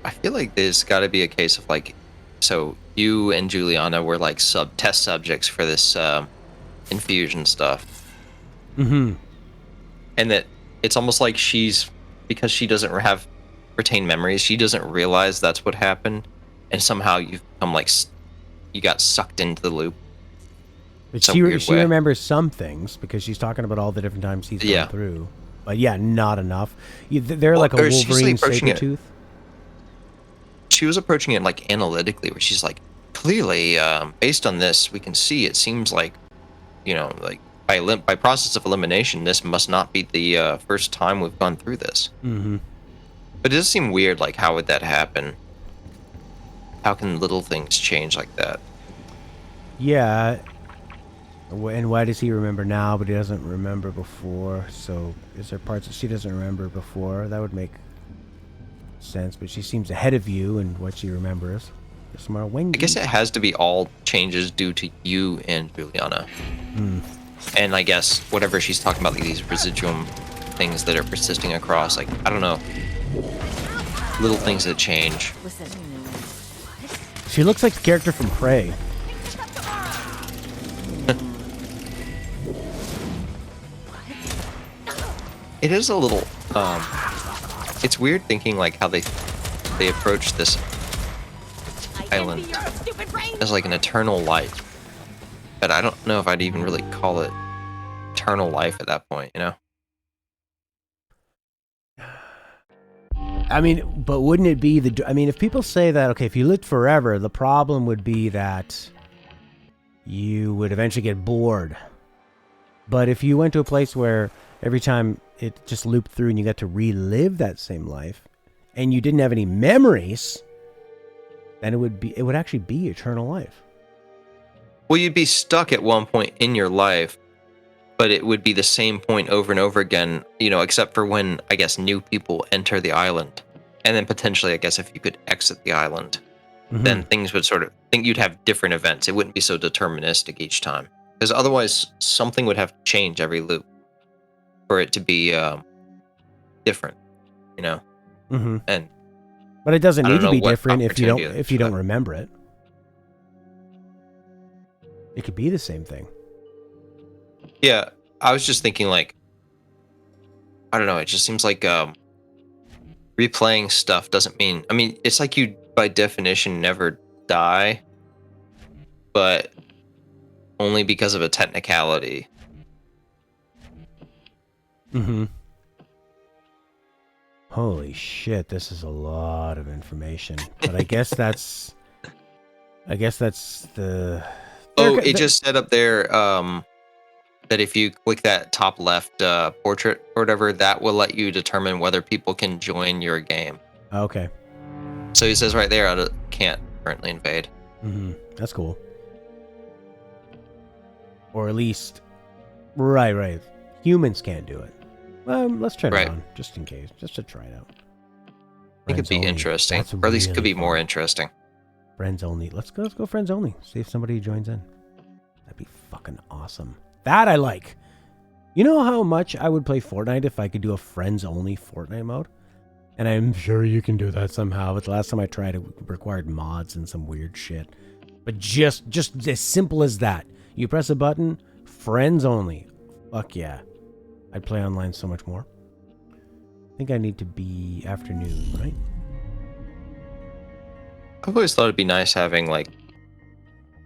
I feel like there's got to be a case of like, so you and Juliana were like test subjects for this infusion stuff. Mm-hmm. And that it's almost like because she doesn't have retained memories, she doesn't realize that's what happened, and somehow you've become like you got sucked into the loop. But she remembers some things because she's talking about all the different times he's gone through. But yeah, not enough. They're like a Wolverine Sabretooth. She was approaching it like analytically, where she's like, clearly, based on this, we can see it seems like, like by process of elimination, this must not be the first time we've gone through this. Mm-hmm. But it does seem weird, like, how would that happen? How can little things change like that? Yeah. And why does he remember now, but he doesn't remember before? So is there parts that she doesn't remember before? That would make sense, but she seems ahead of you in what she remembers. I guess it has to be all changes due to you and Juliana. And I guess whatever she's talking about, like these residuum things that are persisting across, like, I don't know, little things that change. Listen. She looks like the character from Prey. It is a little it's weird thinking like how they approach this island as like an eternal life, but I don't know if I'd even really call it eternal life at that point, I mean, but wouldn't it be if people say that, okay, if you lived forever, the problem would be that you would eventually get bored. But if you went to a place where every time it just looped through and you got to relive that same life and you didn't have any memories, then it would actually be eternal life. Well, you'd be stuck at one point in your life, but it would be the same point over and over again, except for when, I guess, new people enter the island. And then potentially, I guess, if you could exit the island, then things would you'd have different events. It wouldn't be so deterministic each time. Because otherwise, something would have to change every loop for it to be different, And but it doesn't need to be different if you don't remember it. It could be the same thing. Yeah, I was just thinking, like, I don't know. It just seems like replaying stuff doesn't mean. I mean, it's like you by definition never die, but only because of a technicality. Mm-hmm. Holy shit, this is a lot of information. But I guess that's the Oh, it just said up there that if you click that top left portrait or whatever, that will let you determine whether people can join your game. Okay. So it says right there, I can't currently invade. Mm-hmm. That's cool. Or at least, right. Humans can't do it. Let's try it on, just in case, just to try it out. I think it'd be interesting, or at least it could be more interesting. Friends only. Let's go friends only. See if somebody joins in. That'd be fucking awesome. That I like. You know how much I would play Fortnite if I could do a friends only Fortnite mode? And I'm sure you can do that somehow. But the last time I tried it required mods and some weird shit. But just as simple as that. You press a button, friends only. Fuck yeah. I'd play online so much more. I think I need to be afternoon, right? I've always thought it'd be nice having like,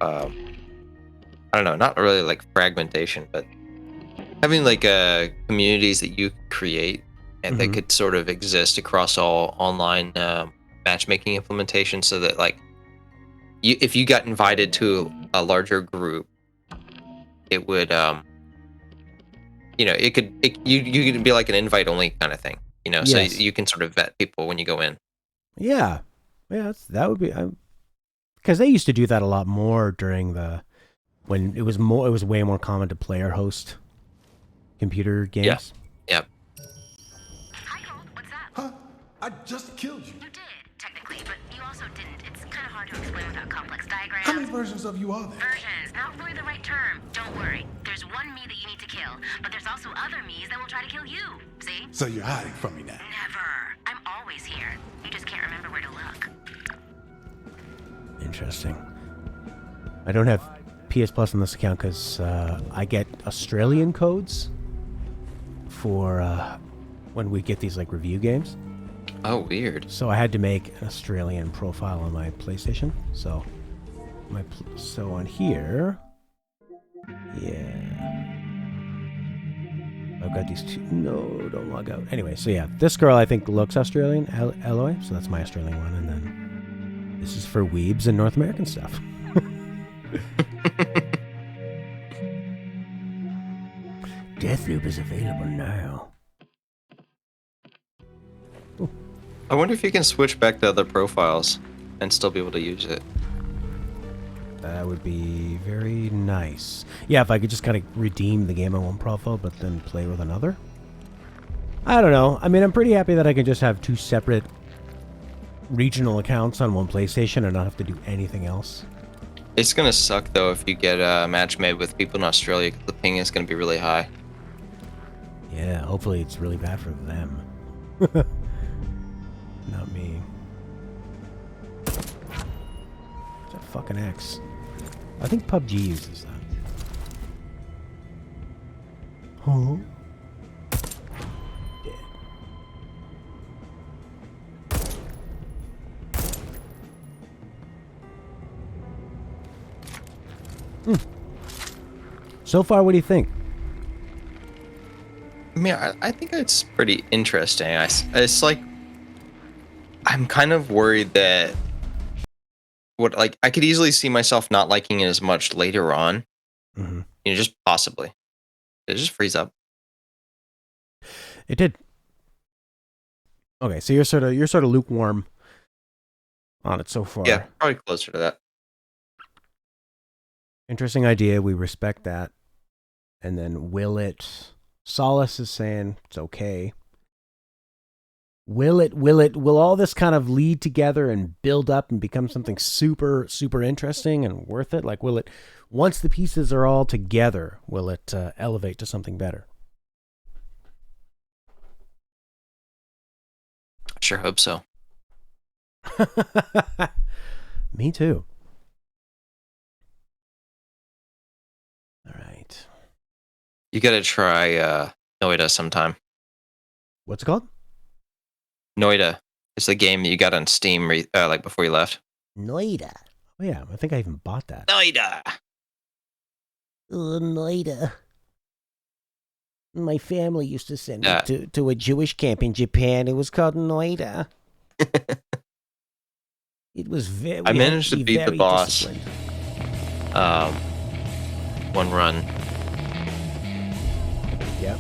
I don't know, not really like fragmentation, but having like communities that you create and that could sort of exist across all online matchmaking implementations, so that like, if you got invited to a larger group, it would, you know, you could be like an invite only kind of thing, you know, Yes. so you can sort of vet people when you go in. Yeah, that would be because they used to do that a lot more during when it was way more common to player host computer games. Yeah. Yep. Hi, Colt. What's up? Huh? I just killed you. You did, technically, but you also didn't. It's kind of hard to explain without complex diagrams. How many versions of you are there? Versions, not really the right term. Don't worry. There's one me that you need to kill, but there's also other me's that will try to kill you. See? So you're hiding from me now. Never. I'm always here. You just can't remember where to look. Interesting. I don't have PS Plus on this account because I get Australian codes for when we get these like review games. Oh, weird. So I had to make an Australian profile on my PlayStation. So so on here, yeah, I've got these two. No, don't log out. Anyway, so yeah, this girl I think looks Australian, Eloy. So that's my Australian one, and then this is for weebs and North American stuff. Deathloop is available now. I wonder if you can switch back to other profiles and still be able to use it. That would be very nice. Yeah, if I could just kind of redeem the game on one profile, but then play with another. I don't know. I mean, I'm pretty happy that I can just have two separate regional accounts on one PlayStation and not have to do anything else. It's gonna suck though if you get a match made with people in Australia, 'cause the ping is gonna be really high. Yeah, hopefully it's really bad for them. Not me. What's that fucking X? I think PUBG uses that. Huh? Dead. So far, what do you think? I mean, I think it's pretty interesting. It's like, I'm kind of worried that I could easily see myself not liking it as much later on. Mm-hmm. You know, just possibly. It just freeze up. It did. Okay, so you're sort of lukewarm on it so far. Yeah, probably closer to that. Interesting idea. We respect that. And then will it? Solace is saying it's okay. Will all this kind of lead together and build up and become something super, super interesting and worth it? Like, will it, once the pieces are all together, will it elevate to something better? I sure hope so. Me too. All right. You gotta try Noida sometime. What's it called? Noida. It's the game that you got on Steam like before you left. Noida. Oh yeah, I think I even bought that. Noida. Noida. My family used to send me to a Jewish camp in Japan. It was called Noida. It was very. I managed to beat the boss. One run. Yep.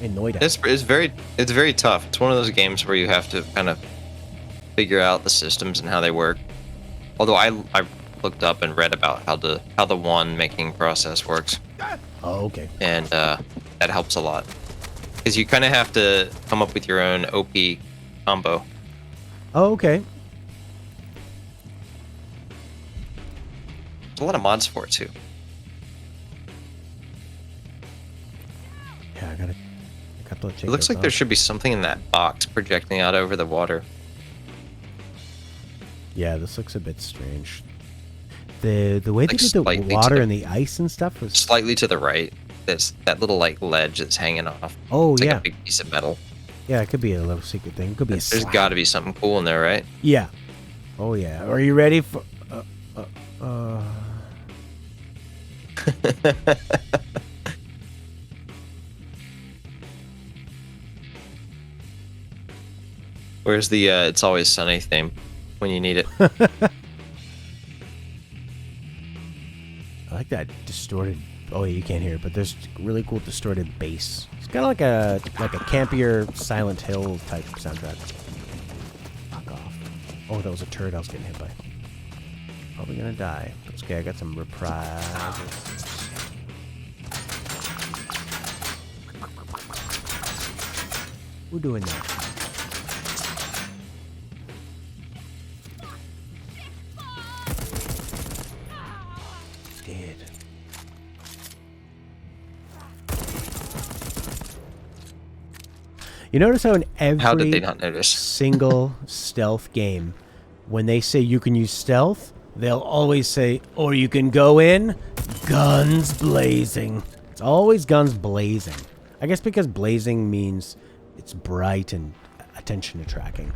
In Noida. It's very tough. It's one of those games where you have to kind of figure out the systems and how they work. Although I looked up and read about how the wand making process works. Oh, okay. And that helps a lot because you kind of have to come up with your own OP combo. Oh, okay. There's a lot of mods for it too. Yeah, I got to check. It looks like there should be something in that box projecting out over the water. Yeah, this looks a bit strange. The way they did the slightly water and the ice and stuff was slightly to the right. There's that little like ledge that's hanging off. Oh, it's like yeah. a big piece of metal. Yeah, it could be a little secret thing. It could be a There's slab. got to be something cool in there, right? Yeah. Oh yeah. Are you ready for? Where's the It's Always Sunny theme when you need it? I like that distorted. Oh yeah, you can't hear it, but there's really cool distorted bass. It's kind of like a campier Silent Hill type soundtrack. Fuck off. Oh, that was a turret I was getting hit by. Probably gonna die. That's okay. I got some reprisals. We're doing that. Dead. You notice how in How did they every not notice? single stealth game, when they say you can use stealth, they'll always say, or you can go in, guns blazing. It's always guns blazing. I guess because blazing means it's bright and attention attracting.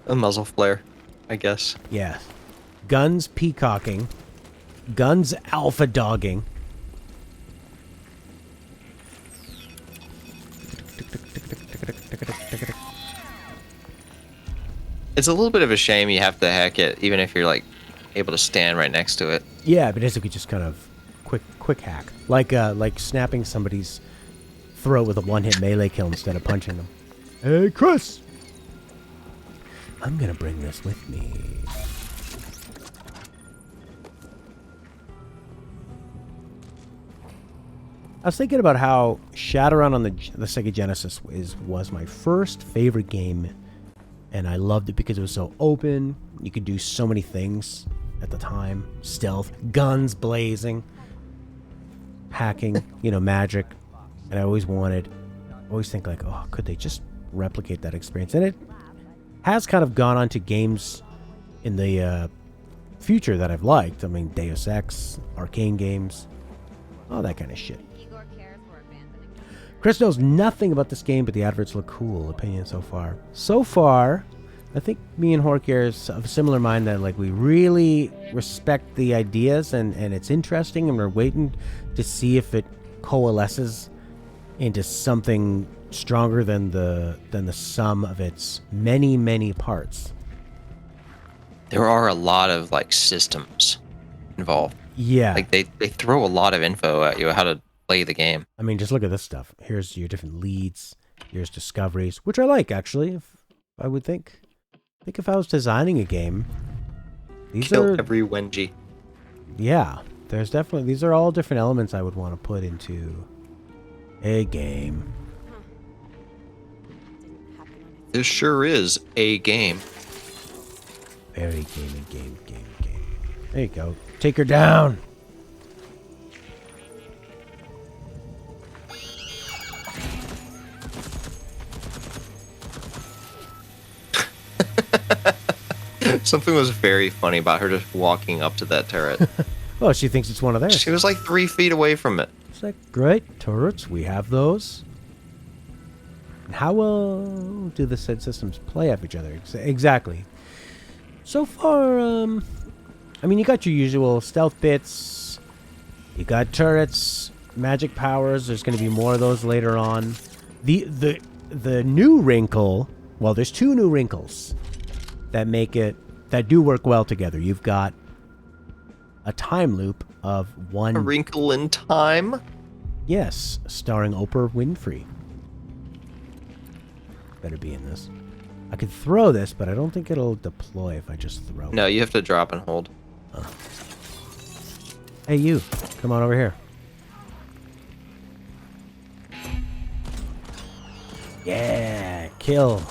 A muzzle flare, I guess. Yeah. Guns peacocking. Guns alpha dogging. It's a little bit of a shame you have to hack it, even if you're like able to stand right next to it. Yeah, but basically just kind of quick hack. Like snapping somebody's throat with a one-hit melee kill instead of punching them. Hey, Chris! I'm gonna bring this with me. I was thinking about how Shadowrun on the Sega Genesis was my first favorite game, and I loved it because it was so open. You could do so many things at the time. Stealth, guns blazing, hacking, magic. And I always think like, oh, could they just replicate that experience? And it has kind of gone on to games in the future that I've liked. I mean, Deus Ex, arcane games, all that kind of shit. Chris knows nothing about this game, but the adverts look cool. Opinion so far. So far, I think me and Horkier is of a similar mind that like we really respect the ideas and it's interesting, and we're waiting to see if it coalesces into something stronger than the sum of its many parts. There are a lot of like systems involved. Yeah. Like they throw a lot of info at you how to play the game. I mean, just look at this stuff. Here's your different leads. Here's discoveries, which I like actually. I would think if I was designing a game, Kill every Wenji. Yeah, there's definitely these are all different elements I would want to put into a game. This sure is a game. Very game. There you go. Take her down. Something was very funny about her just walking up to that turret. Well, she thinks it's one of theirs. She was like 3 feet away from it. It's like, great, turrets, we have those. And how well do the said systems play off each other? Exactly. So far, I mean, you got your usual stealth bits. You got turrets, magic powers. There's going to be more of those later on. The new wrinkle. Well, there's two new wrinkles that do work well together. You've got a time loop of one. A Wrinkle in Time? Yes, starring Oprah Winfrey. Better be in this. I could throw this, but I don't think it'll deploy if I just throw it. No, you have to drop and hold. Hey, you. Come on over here. Yeah, kill.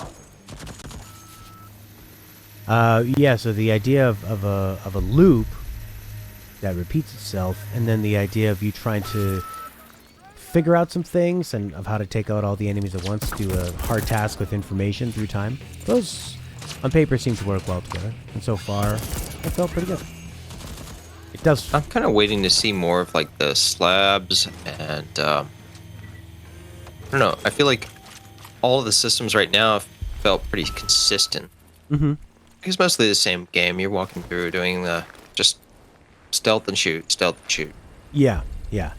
Yeah, so the idea of a loop that repeats itself, and then the idea of you trying to figure out some things and of how to take out all the enemies at once, do a hard task with information through time. Those, on paper, seem to work well together. And so far, it felt pretty good. It does. I'm kind of waiting to see more of like the slabs and I don't know. I feel like all of the systems right now have felt pretty consistent. Mm-hmm. It's mostly the same game. You're walking through doing the just stealth and shoot, stealth and shoot. Yeah, yeah.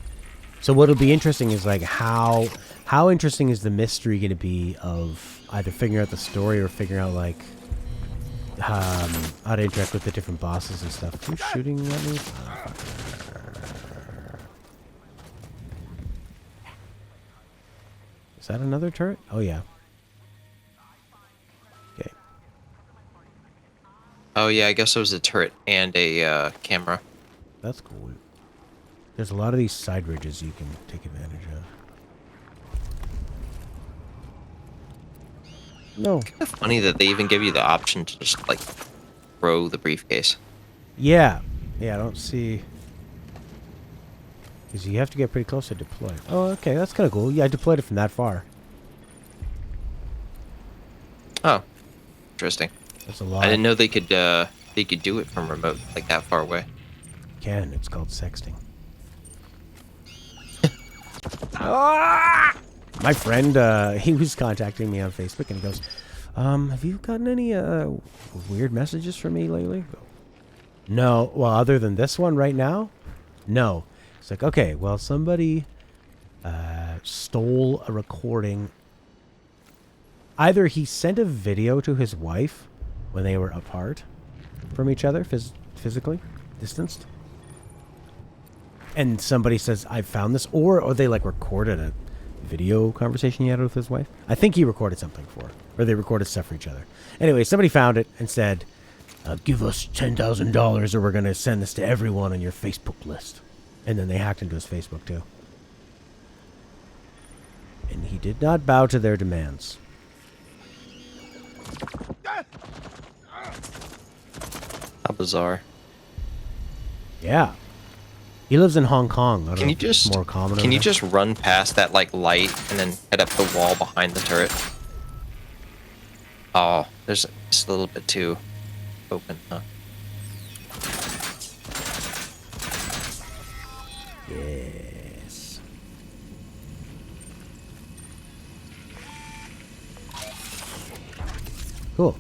So what'll be interesting is like how interesting is the mystery going to be of either figuring out the story or figuring out like how to interact with the different bosses and stuff. Who's shooting at me? Is that another turret? Oh yeah. Okay. Oh yeah, I guess it was a turret and a camera. That's cool. There's a lot of these side ridges you can take advantage of. No. Kind of funny that they even give you the option to just like throw the briefcase. Yeah. Yeah, I don't see. Because you have to get pretty close to deploy. Oh, okay, that's kind of cool. Yeah, I deployed it from that far. Oh, interesting. That's a lot. I didn't know they could do it from remote, like that far away. Can. It's called sexting. My friend, he was contacting me on Facebook, and he goes, have you gotten any weird messages from me lately? No. Well, other than this one right now? No. It's like, okay, well, somebody stole a recording. Either he sent a video to his wife when they were apart from each other, physically, distanced. And somebody says, I found this, or they like recorded a video conversation he had with his wife. I think he recorded something for her, or they recorded stuff for each other. Anyway, somebody found it and said, give us $10,000 or we're going to send this to everyone on your Facebook list. And then they hacked into his Facebook too. And he did not bow to their demands. How bizarre. Yeah. He lives in Hong Kong. I don't Can know you if it's just more common can over you there. just run past that like light and then head up the wall behind the turret? Oh, there's it's a little bit too open, huh? Yes. Cool.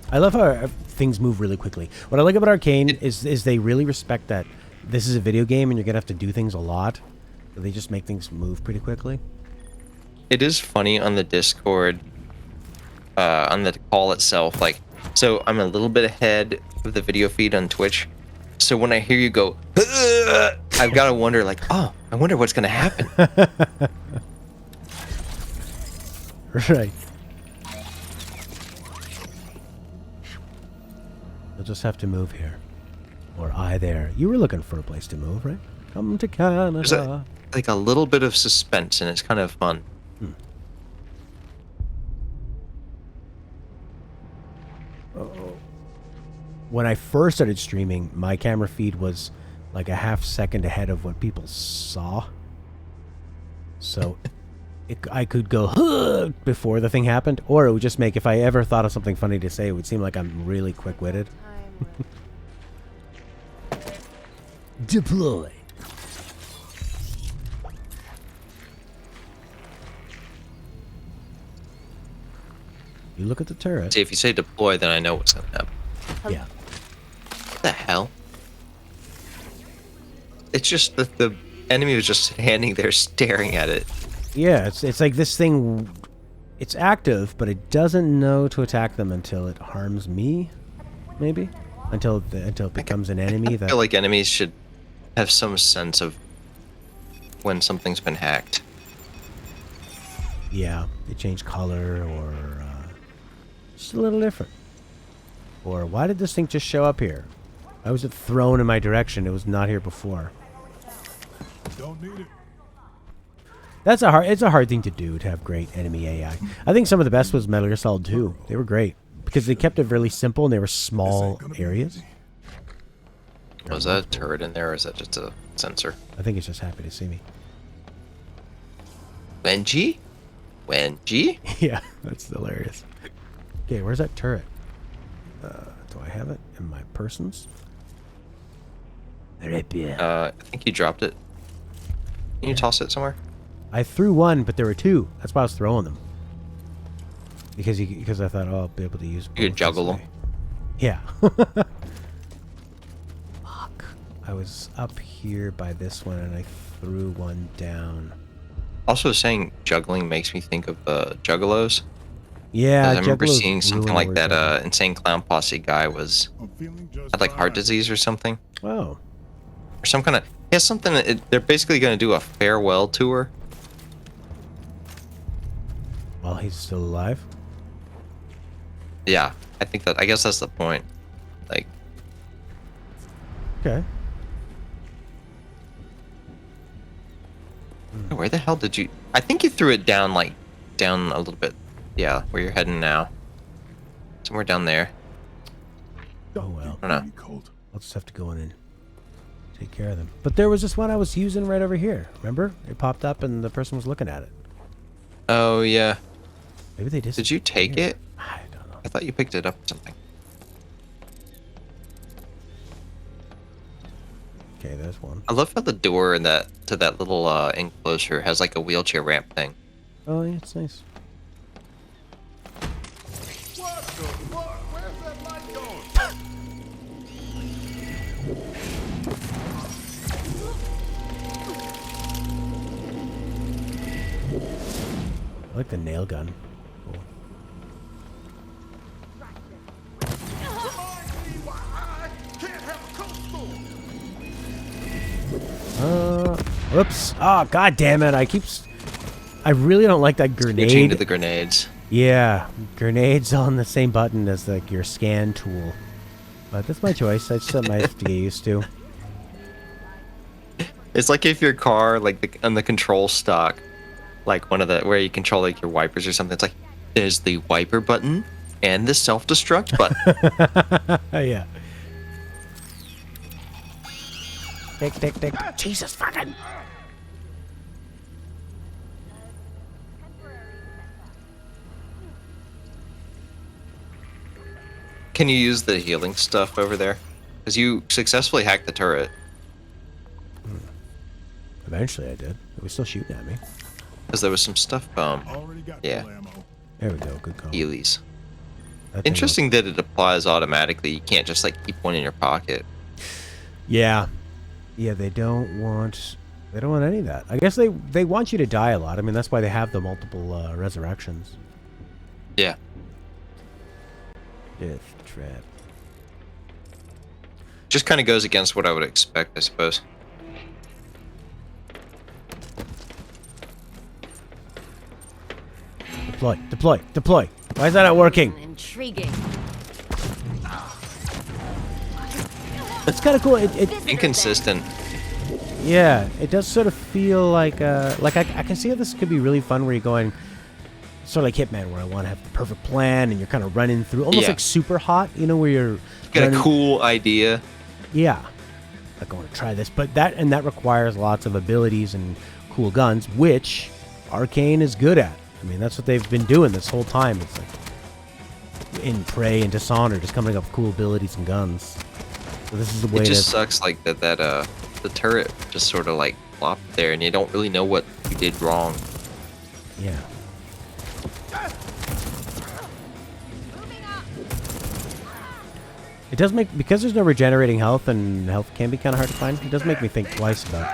I love how things move really quickly. What I like about Arcane is they really respect that this is a video game and you're gonna have to do things a lot. So they just make things move pretty quickly. It is funny on the Discord, on the call itself. Like, so I'm a little bit ahead of the video feed on Twitch. So when I hear you go, I've got to wonder, like, oh, I wonder what's gonna happen. Right. You'll just have to move here. Or I there. You were looking for a place to move, right? Come to There's Canada. like a little bit of suspense, and it's kind of fun. When I first started streaming, my camera feed was like a half second ahead of what people saw. So I could go "Huh," before the thing happened, or it would just make, if I ever thought of something funny to say, it would seem like I'm really quick-witted. Deploy. You look at the turret. See, if you say deploy, then I know what's gonna happen. Yeah. What the hell? It's just that the enemy was just standing there staring at it. Yeah, it's like this thing. It's active, but it doesn't know to attack them until it harms me. Maybe until it becomes an enemy. I feel like enemies should have some sense of when something's been hacked. Yeah, they change color or just a little different. Or why did this thing just show up here? Why was it thrown in my direction? It was not here before. Don't need it. It's a hard thing to do, to have great enemy AI. I think some of the best was Metal Gear Solid 2. They were great because they kept it really simple and they were small areas. Was that a turret in there, or is that just a sensor? I think it's just happy to see me. Wenji? Wenji? Yeah, that's hilarious. Okay, where's that turret? Do I have it in my persons? Right here. I think you dropped it. Can you toss it somewhere? I threw one, but there were two. That's why I was throwing them. Because I thought, oh, I'll be able to use. You could juggle them. Yeah. Fuck. I was up here by this one, and I threw one down. Also, saying juggling makes me think of Juggalos. Yeah, I remember Juggalos seeing something ruin like word that. juggling. Insane Clown Posse guy was I'm feeling just had like heart fine. disease or something, Oh. or some kind of. He has something. They're basically going to do a farewell tour. Well, he's still alive. Yeah, I think that. I guess that's the point. Like, Okay. where the hell did you? I think you threw it down, like, down a little bit. Yeah, where you're heading now. Somewhere down there. Oh well. I don't know. Pretty cold. I'll just have to go in and take care of them. But there was this one I was using right over here. Remember? It popped up and the person was looking at it. Oh yeah. Maybe they just. Did you take it? I don't know. I thought you picked it up or something. Okay, there's one. I love how the door in that to that little enclosure has like a wheelchair ramp thing. Oh, yeah, it's nice. What the fuck? Where's that light going? I like the nail gun. Cool. Remind me why I can't have a coastal. Whoops. Oh, god damn it. I really don't like that Switching grenade. to the grenades. Yeah, grenades on the same button as like your scan tool. But that's my choice. That's something I have to get used to. It's like if your car, like on the control stock, like one of the where you control like your wipers or something. It's like there's the wiper button and the self-destruct button. Yeah. Tick, tick, tick. Jesus fucking. Can you use the healing stuff over there? Because you successfully hacked the turret. Eventually I did. It was still shooting at me. Because there was some stuff, Already got Yeah. full ammo. There we go. Good call. Heelys. That thing Interesting that it applies automatically. You can't just like keep one in your pocket. was- Yeah. Yeah, they don't want any of that. I guess they want you to die a lot. I mean, that's why they have the multiple resurrections. Yeah. Death trap. Just kind of goes against what I would expect, I suppose. Deploy, deploy, deploy. Why is that not working? Intriguing. It's kind of cool. Inconsistent. Yeah, it does sort of feel like I can see how this could be really fun where you're going sort of like Hitman where I want to have the perfect plan and you're kind of running through almost Yeah. like Super Hot, you know, where you're Got running- a cool idea. Yeah. Like I want to try this, but that requires lots of abilities and cool guns, which Arcane is good at. I mean, that's what they've been doing this whole time. It's like in Prey and Dishonored, just coming up with cool abilities and guns. So this is the way It just to sucks like that the turret just sort of like flopped there, and you don't really know what you did wrong. Yeah. It does make, because there's no regenerating health and health can be kind of hard to find, it does make me think twice about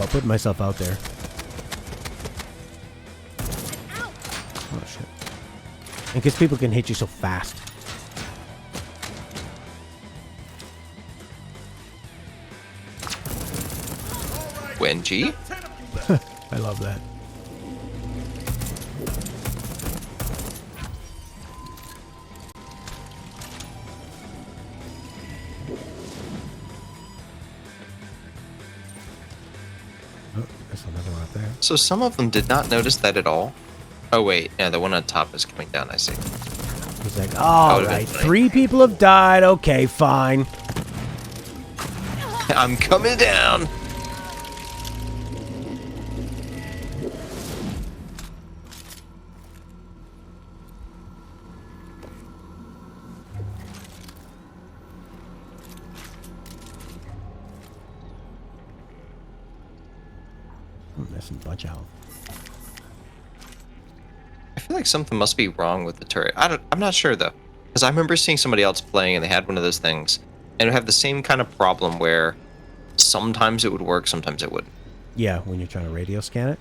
putting myself out there. Oh shit. Because people can hit you so fast. Wenji? I love that. Oh, there's another one up there. So some of them did not notice that at all. Oh wait, yeah, the one on top is coming down, I see. He's like, all would've been right, funny. 3 people have died. Okay, fine. I'm coming down! There's some bunch out. I feel like something must be wrong with the turret. I'm not sure though, because I remember seeing somebody else playing and they had one of those things, and it would have the same kind of problem where sometimes it would work, sometimes it wouldn't. Yeah, when you're trying to radio scan it.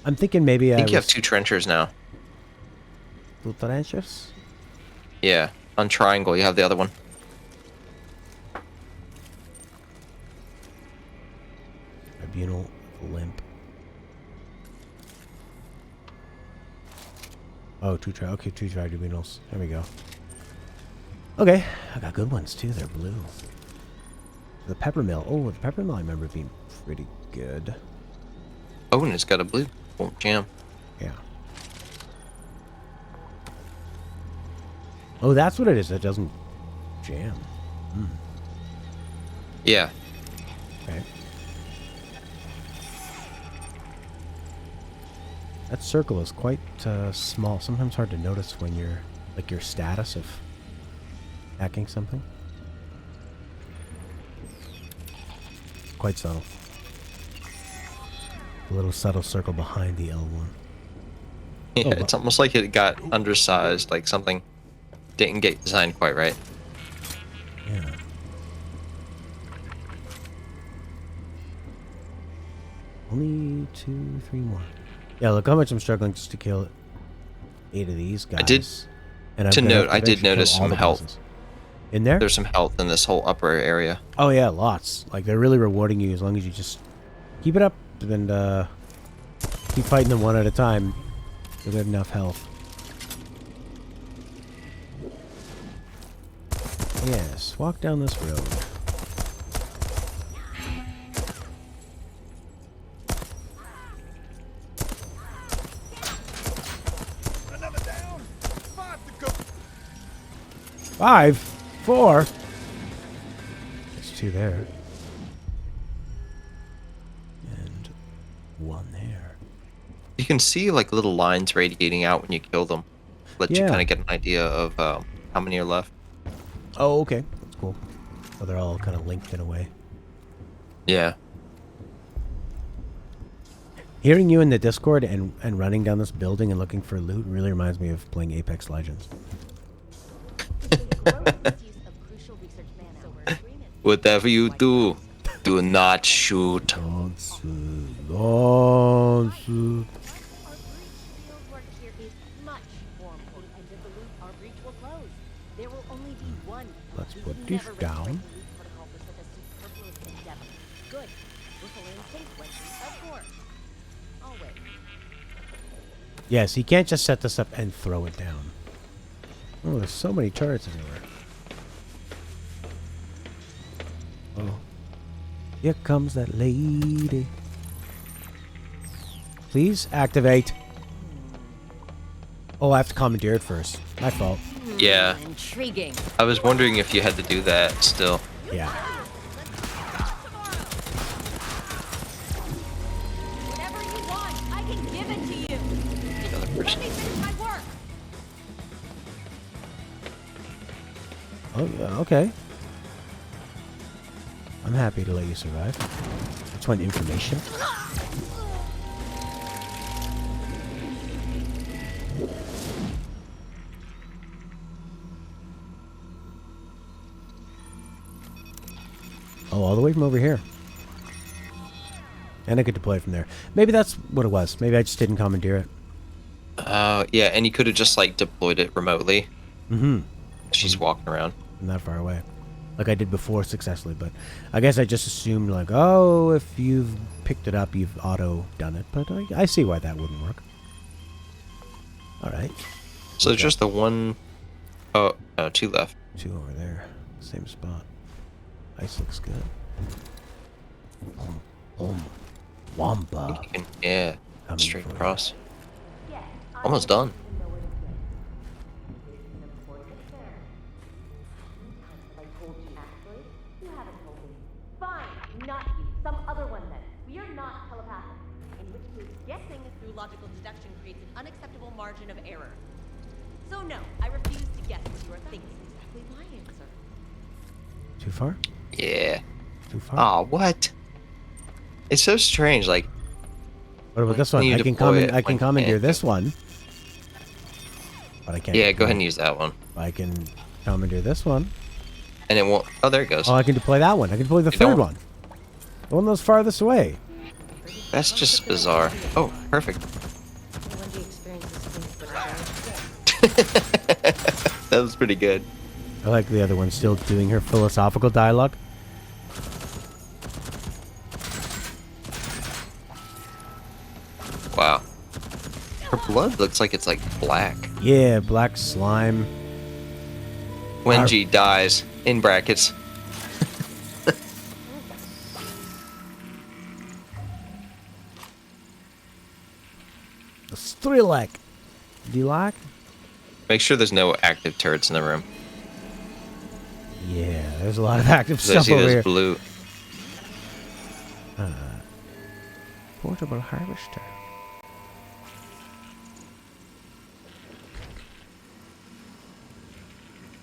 I'm thinking maybe I think you have 2 trenchers now. 2 trenchers? Yeah, on triangle you have the other one. Tribunal limp. Oh, 2 tribunals. There we go. Okay, I got good ones too. They're blue. The peppermill. Oh, the peppermill I remember being pretty good. Oh, and it's got a blue. Won't jam. Yeah. Oh, that's what it is. That doesn't jam. Yeah. Okay. That circle is quite small. Sometimes hard to notice when you're, like, your status of hacking something. Quite subtle. A little subtle circle behind the L1. Yeah, Oh, it's almost like it got undersized, like something didn't get designed quite right. Yeah. Only 2, 3 more. Yeah, look how much I'm struggling just to kill 8 of these guys. I did- And I'm to gonna have note, I did eventually kill notice all some the health. bosses. In there? There's some health in this whole upper area. Oh yeah, lots. Like they're really rewarding you as long as you just keep it up and keep fighting them one at a time. You'll get enough health. Yes, walk down this road. Another down. 5 to go. 5, 4. There's 2 there. And 1 there. You can see like little lines radiating out when you kill them. Let you Yeah. kind of get an idea of how many are left. Oh, okay. That's cool. So they're all kind of linked in a way. Yeah. Hearing you in the Discord and running down this building and looking for loot really reminds me of playing Apex Legends. Whatever you do, do not shoot. Don't shoot. Don't shoot. Our field work here is much more important, and if the loop, our breach will close. There will only be one. Let's We put can this never down. regulate the loop protocol for such a superfluous endeavor. Good. We're fully in sync, Wendy. Of course. Always. Yes, he can't just set this up and throw it down. Oh, there's so many turrets everywhere. Oh. Here comes that lady. Please activate. Oh, I have to commandeer it first. My fault. Yeah. Intriguing. I was wondering if you had to do that still. Yeah. Whatever you want, I can give it to you. Another Let person. me finish my work. Oh, yeah, okay. I'm happy to let you survive. That's one information. Oh, all the way from over here. And I could deploy from there. Maybe that's what it was. Maybe I just didn't commandeer it. Yeah, and you could have just like deployed it remotely. Mm-hmm. She's walking around. Not far away. Like I did before successfully, but I guess I just assumed like, oh, if you've picked it up, you've auto done it. But I see why that wouldn't work. Alright. So there's just the one... Oh, no, 2 left. 2 over there. Same spot. Ice looks good. Wamba. You can, yeah, Coming straight for you. across. Almost done. Fine, not you. Some other one then. We are not telepathic. In which case, guessing through logical deduction creates an unacceptable margin of error. So no, I refuse to guess what you are thinking. Exactly my answer. Too far? Yeah. Too far? Aw, what? It's so strange, like... What about this one? you I can deploy it I can when commandeer can't. this one. But I can't. Yeah, go deploy- ahead and use that one. I can commandeer this one. And it won't... Oh, there it goes. Oh, I can deploy that one. I can deploy the You third don't- one. The one that's farthest away. That's just bizarre. Oh, perfect. That was pretty good. I like the other one still doing her philosophical dialogue. Wow. Her blood looks like it's like black. Yeah, black slime. When G dies, in brackets. The Strilak. Do you like? Make sure there's no active turrets in the room. Yeah, there's a lot of active 'Cause I stuff see over those here. blue. Portable harvester.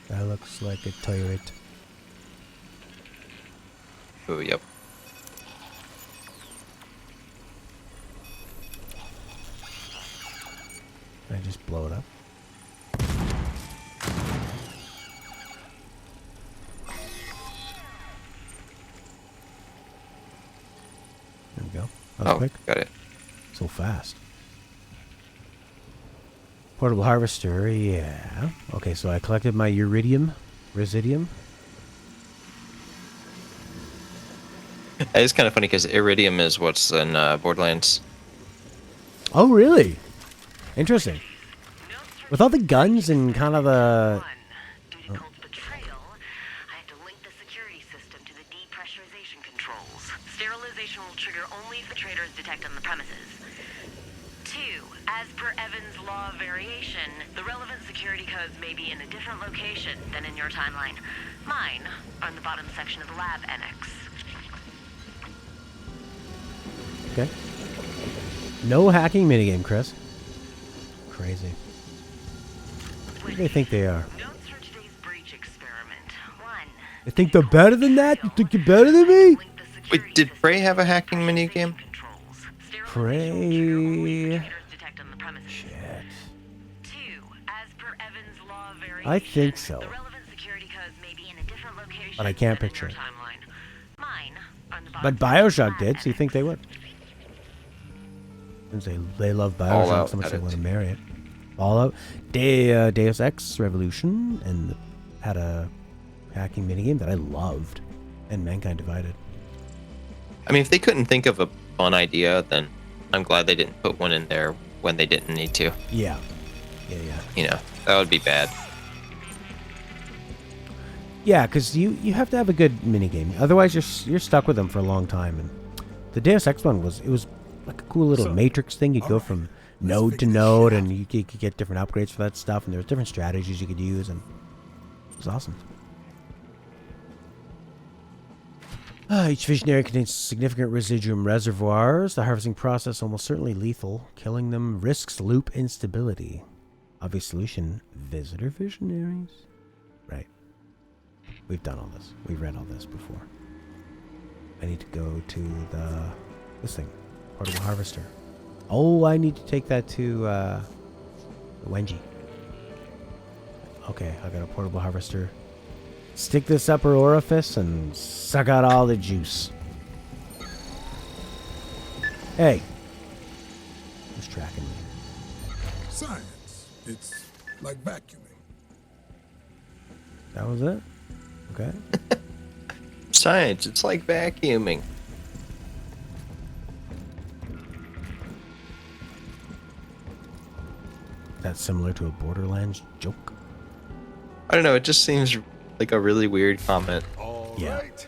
That looks like a turret. Oh, yep. I just blow it up. There we go. That was Oh, quick. got it. So fast. Portable harvester, yeah. Okay, so I collected my residium. It's kind of funny because iridium is what's in Borderlands. Oh, really? Interesting. With all the guns and kind of the... Due to Colt's betrayal, I had to link the security system to the depressurization controls. Sterilization will trigger only if the traitor is detected on the premises. 2. As per Evans' law of variation, the relevant security codes may be in a different location than in your timeline. Mine are in the bottom section of the lab annex. Okay. No hacking minigame, Chris. Crazy. Who do they think they are? Notes for today's breach experiment. 1. They think they're better than that? You think you're better than me? Link the security Wait, did Prey have a hacking minigame? controls. Prey. Sterilization will trigger only if the traitors detect on the premises. Shit. 2. As per Evans' law of variation, I think so. the relevant security codes may be in a different location But I can't than in picture your it. timeline. Mine are in the But bottom Bioshock did, so you think they would? Since they love Bioshock Fallout so much they edit. want to marry it. Fallout, Deus Ex Revolution, and had a hacking minigame that I loved, and Mankind Divided. I mean, if they couldn't think of a fun idea, then I'm glad they didn't put one in there when they didn't need to. Yeah. You know, that would be bad. Yeah, because you have to have a good minigame. Otherwise, you're stuck with them for a long time. And the Deus Ex one was like a cool little So, matrix thing. You'd go alright, from let's node to figure this node, shit and out. you could get different upgrades for that stuff. And there was different strategies you could use, and it was awesome. Each visionary contains significant residuum reservoirs. The harvesting process almost certainly lethal. Killing them risks loop instability. Obvious solution: visitor visionaries. Right. We've done all this. We've read all this before. I need to go to this thing, portable harvester. Oh, I need to take that to the Wenji. Okay, I got a portable harvester. Stick this up her orifice and suck out all the juice. Hey. Who's tracking me? Science. It's like vacuuming. That was it? Okay. Science, it's like vacuuming. That's similar to a Borderlands joke. I don't know, it just seems like a really weird comment. All Yeah. right.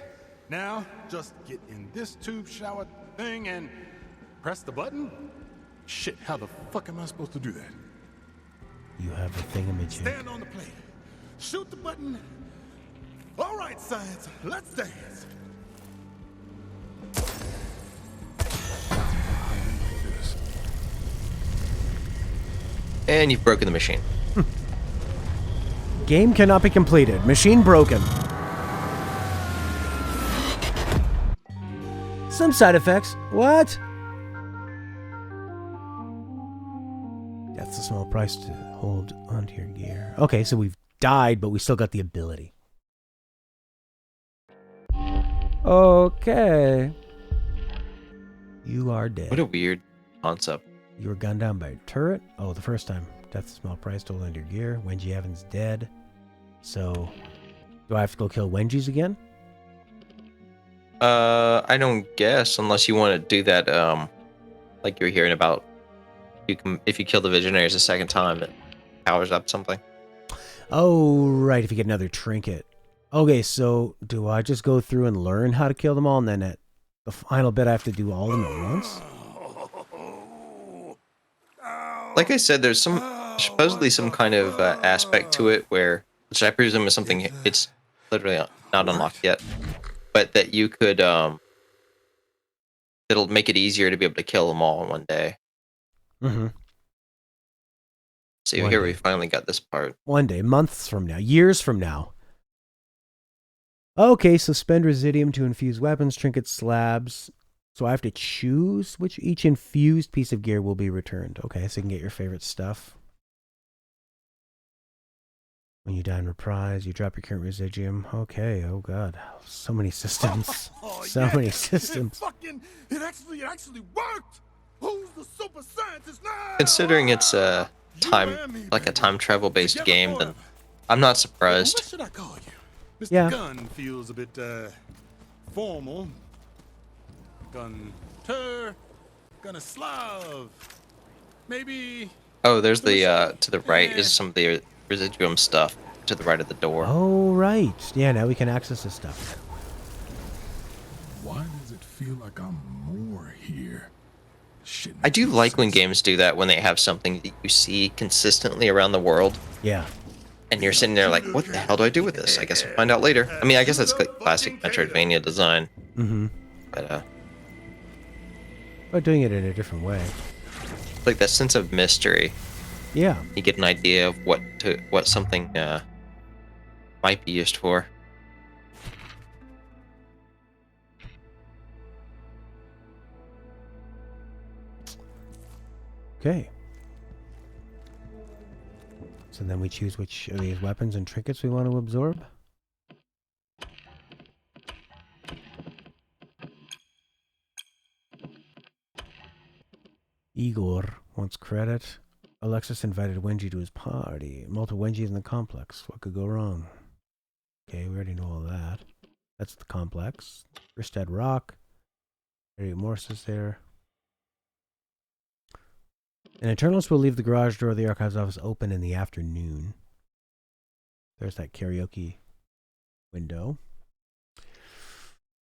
Now, just get in this tube shower thing and press the button. Shit, how the fuck am I supposed to do that? You have a thingamajig. Stand on the plate. Shoot the button. All right, science, let's dance. And you've broken the machine. Game cannot be completed. Machine broken. Some side effects. What? That's a small price to hold onto your gear. Okay, so we've died, but we still got the ability. Okay. You are dead. What a weird concept. You were gunned down by a turret. Oh, the first time. Death's a small price to hold onto your gear. Wenji Evans dead. So, do I have to go kill Wenji's again? I don't guess, unless you want to do that, like you were hearing about. You can, if you kill the Visionaries a second time, it powers up something. Oh, right. If you get another trinket. Okay, so do I just go through and learn how to kill them all, and then at the final bit I have to do all of them at once? Like I said, there's supposedly some kind of aspect to it where, which I presume is something, it's literally not unlocked yet, but that you could, it'll make it easier to be able to kill them all in one day. Mm-hmm. So One here day. we finally got this part. One day, months from now, years from now. Okay, so spend residium to infuse weapons, trinkets, slabs. So I have to choose which each infused piece of gear will be returned. Okay, so you can get your favorite stuff. When you die in reprise, you drop your current residium. Okay, oh god. So many systems. So many systems. It actually worked. Who's the super scientist now? Considering it's a time travel based game, then I'm not What surprised. should I call you? Mr. Yeah. Gunn feels a bit formal. Gunter, Gunnislav. Maybe. Oh, there's the to the right is some of the residuum stuff to the right of the door. Oh, right. Yeah, now we can access this stuff. Why does it feel like I'm more here? Shit. I do makes no like when sense. games do that, when they have something that you see consistently around the world, Yeah. and you're sitting there like, what the hell do I do with this? I guess I'll find out later. I mean, I guess that's like classic Metroidvania design, Mm-hmm. but But doing it in a different way. like that sense of mystery. Yeah. You get an idea of what something might be used for. Okay. So then we choose which of these weapons and trinkets we want to absorb. Igor wants credit. Alexis invited Wenji to his party. Multiple Wenjis in the complex. What could go wrong? Okay, we already know all that. That's the complex. Ristad Rock. Harriet Morse is there. An Eternalist will leave the garage door of the archives office open in the afternoon. There's that karaoke window.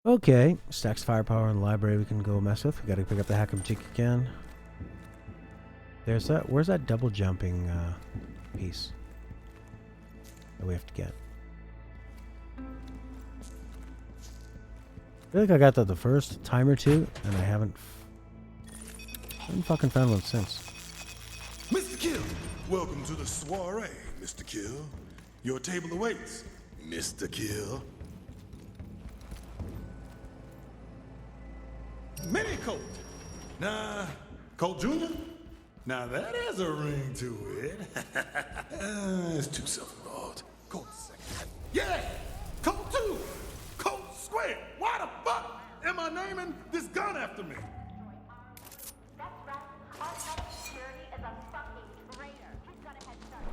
Okay, stacks firepower in the library we can go mess with. We gotta pick up the hack and chick again. There's that. Where's that double jumping piece that we have to get? I feel like I got that the first time or two, and I haven't fucking found one since. Mr. Kill, welcome to the soiree, Mr. Kill. Your table awaits, Mr. Kill. Mini Colt. Nah, Colt Jr.? Now that has a ring to it. It's too self-involved. Colt second. Yeah! Colt 2! Colt squared! Why the fuck am I naming this gun after me? That's right. Automatic security is a fucking traitor. He's got a head start.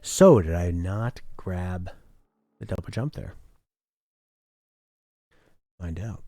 So did I not grab the double jump there? Find out.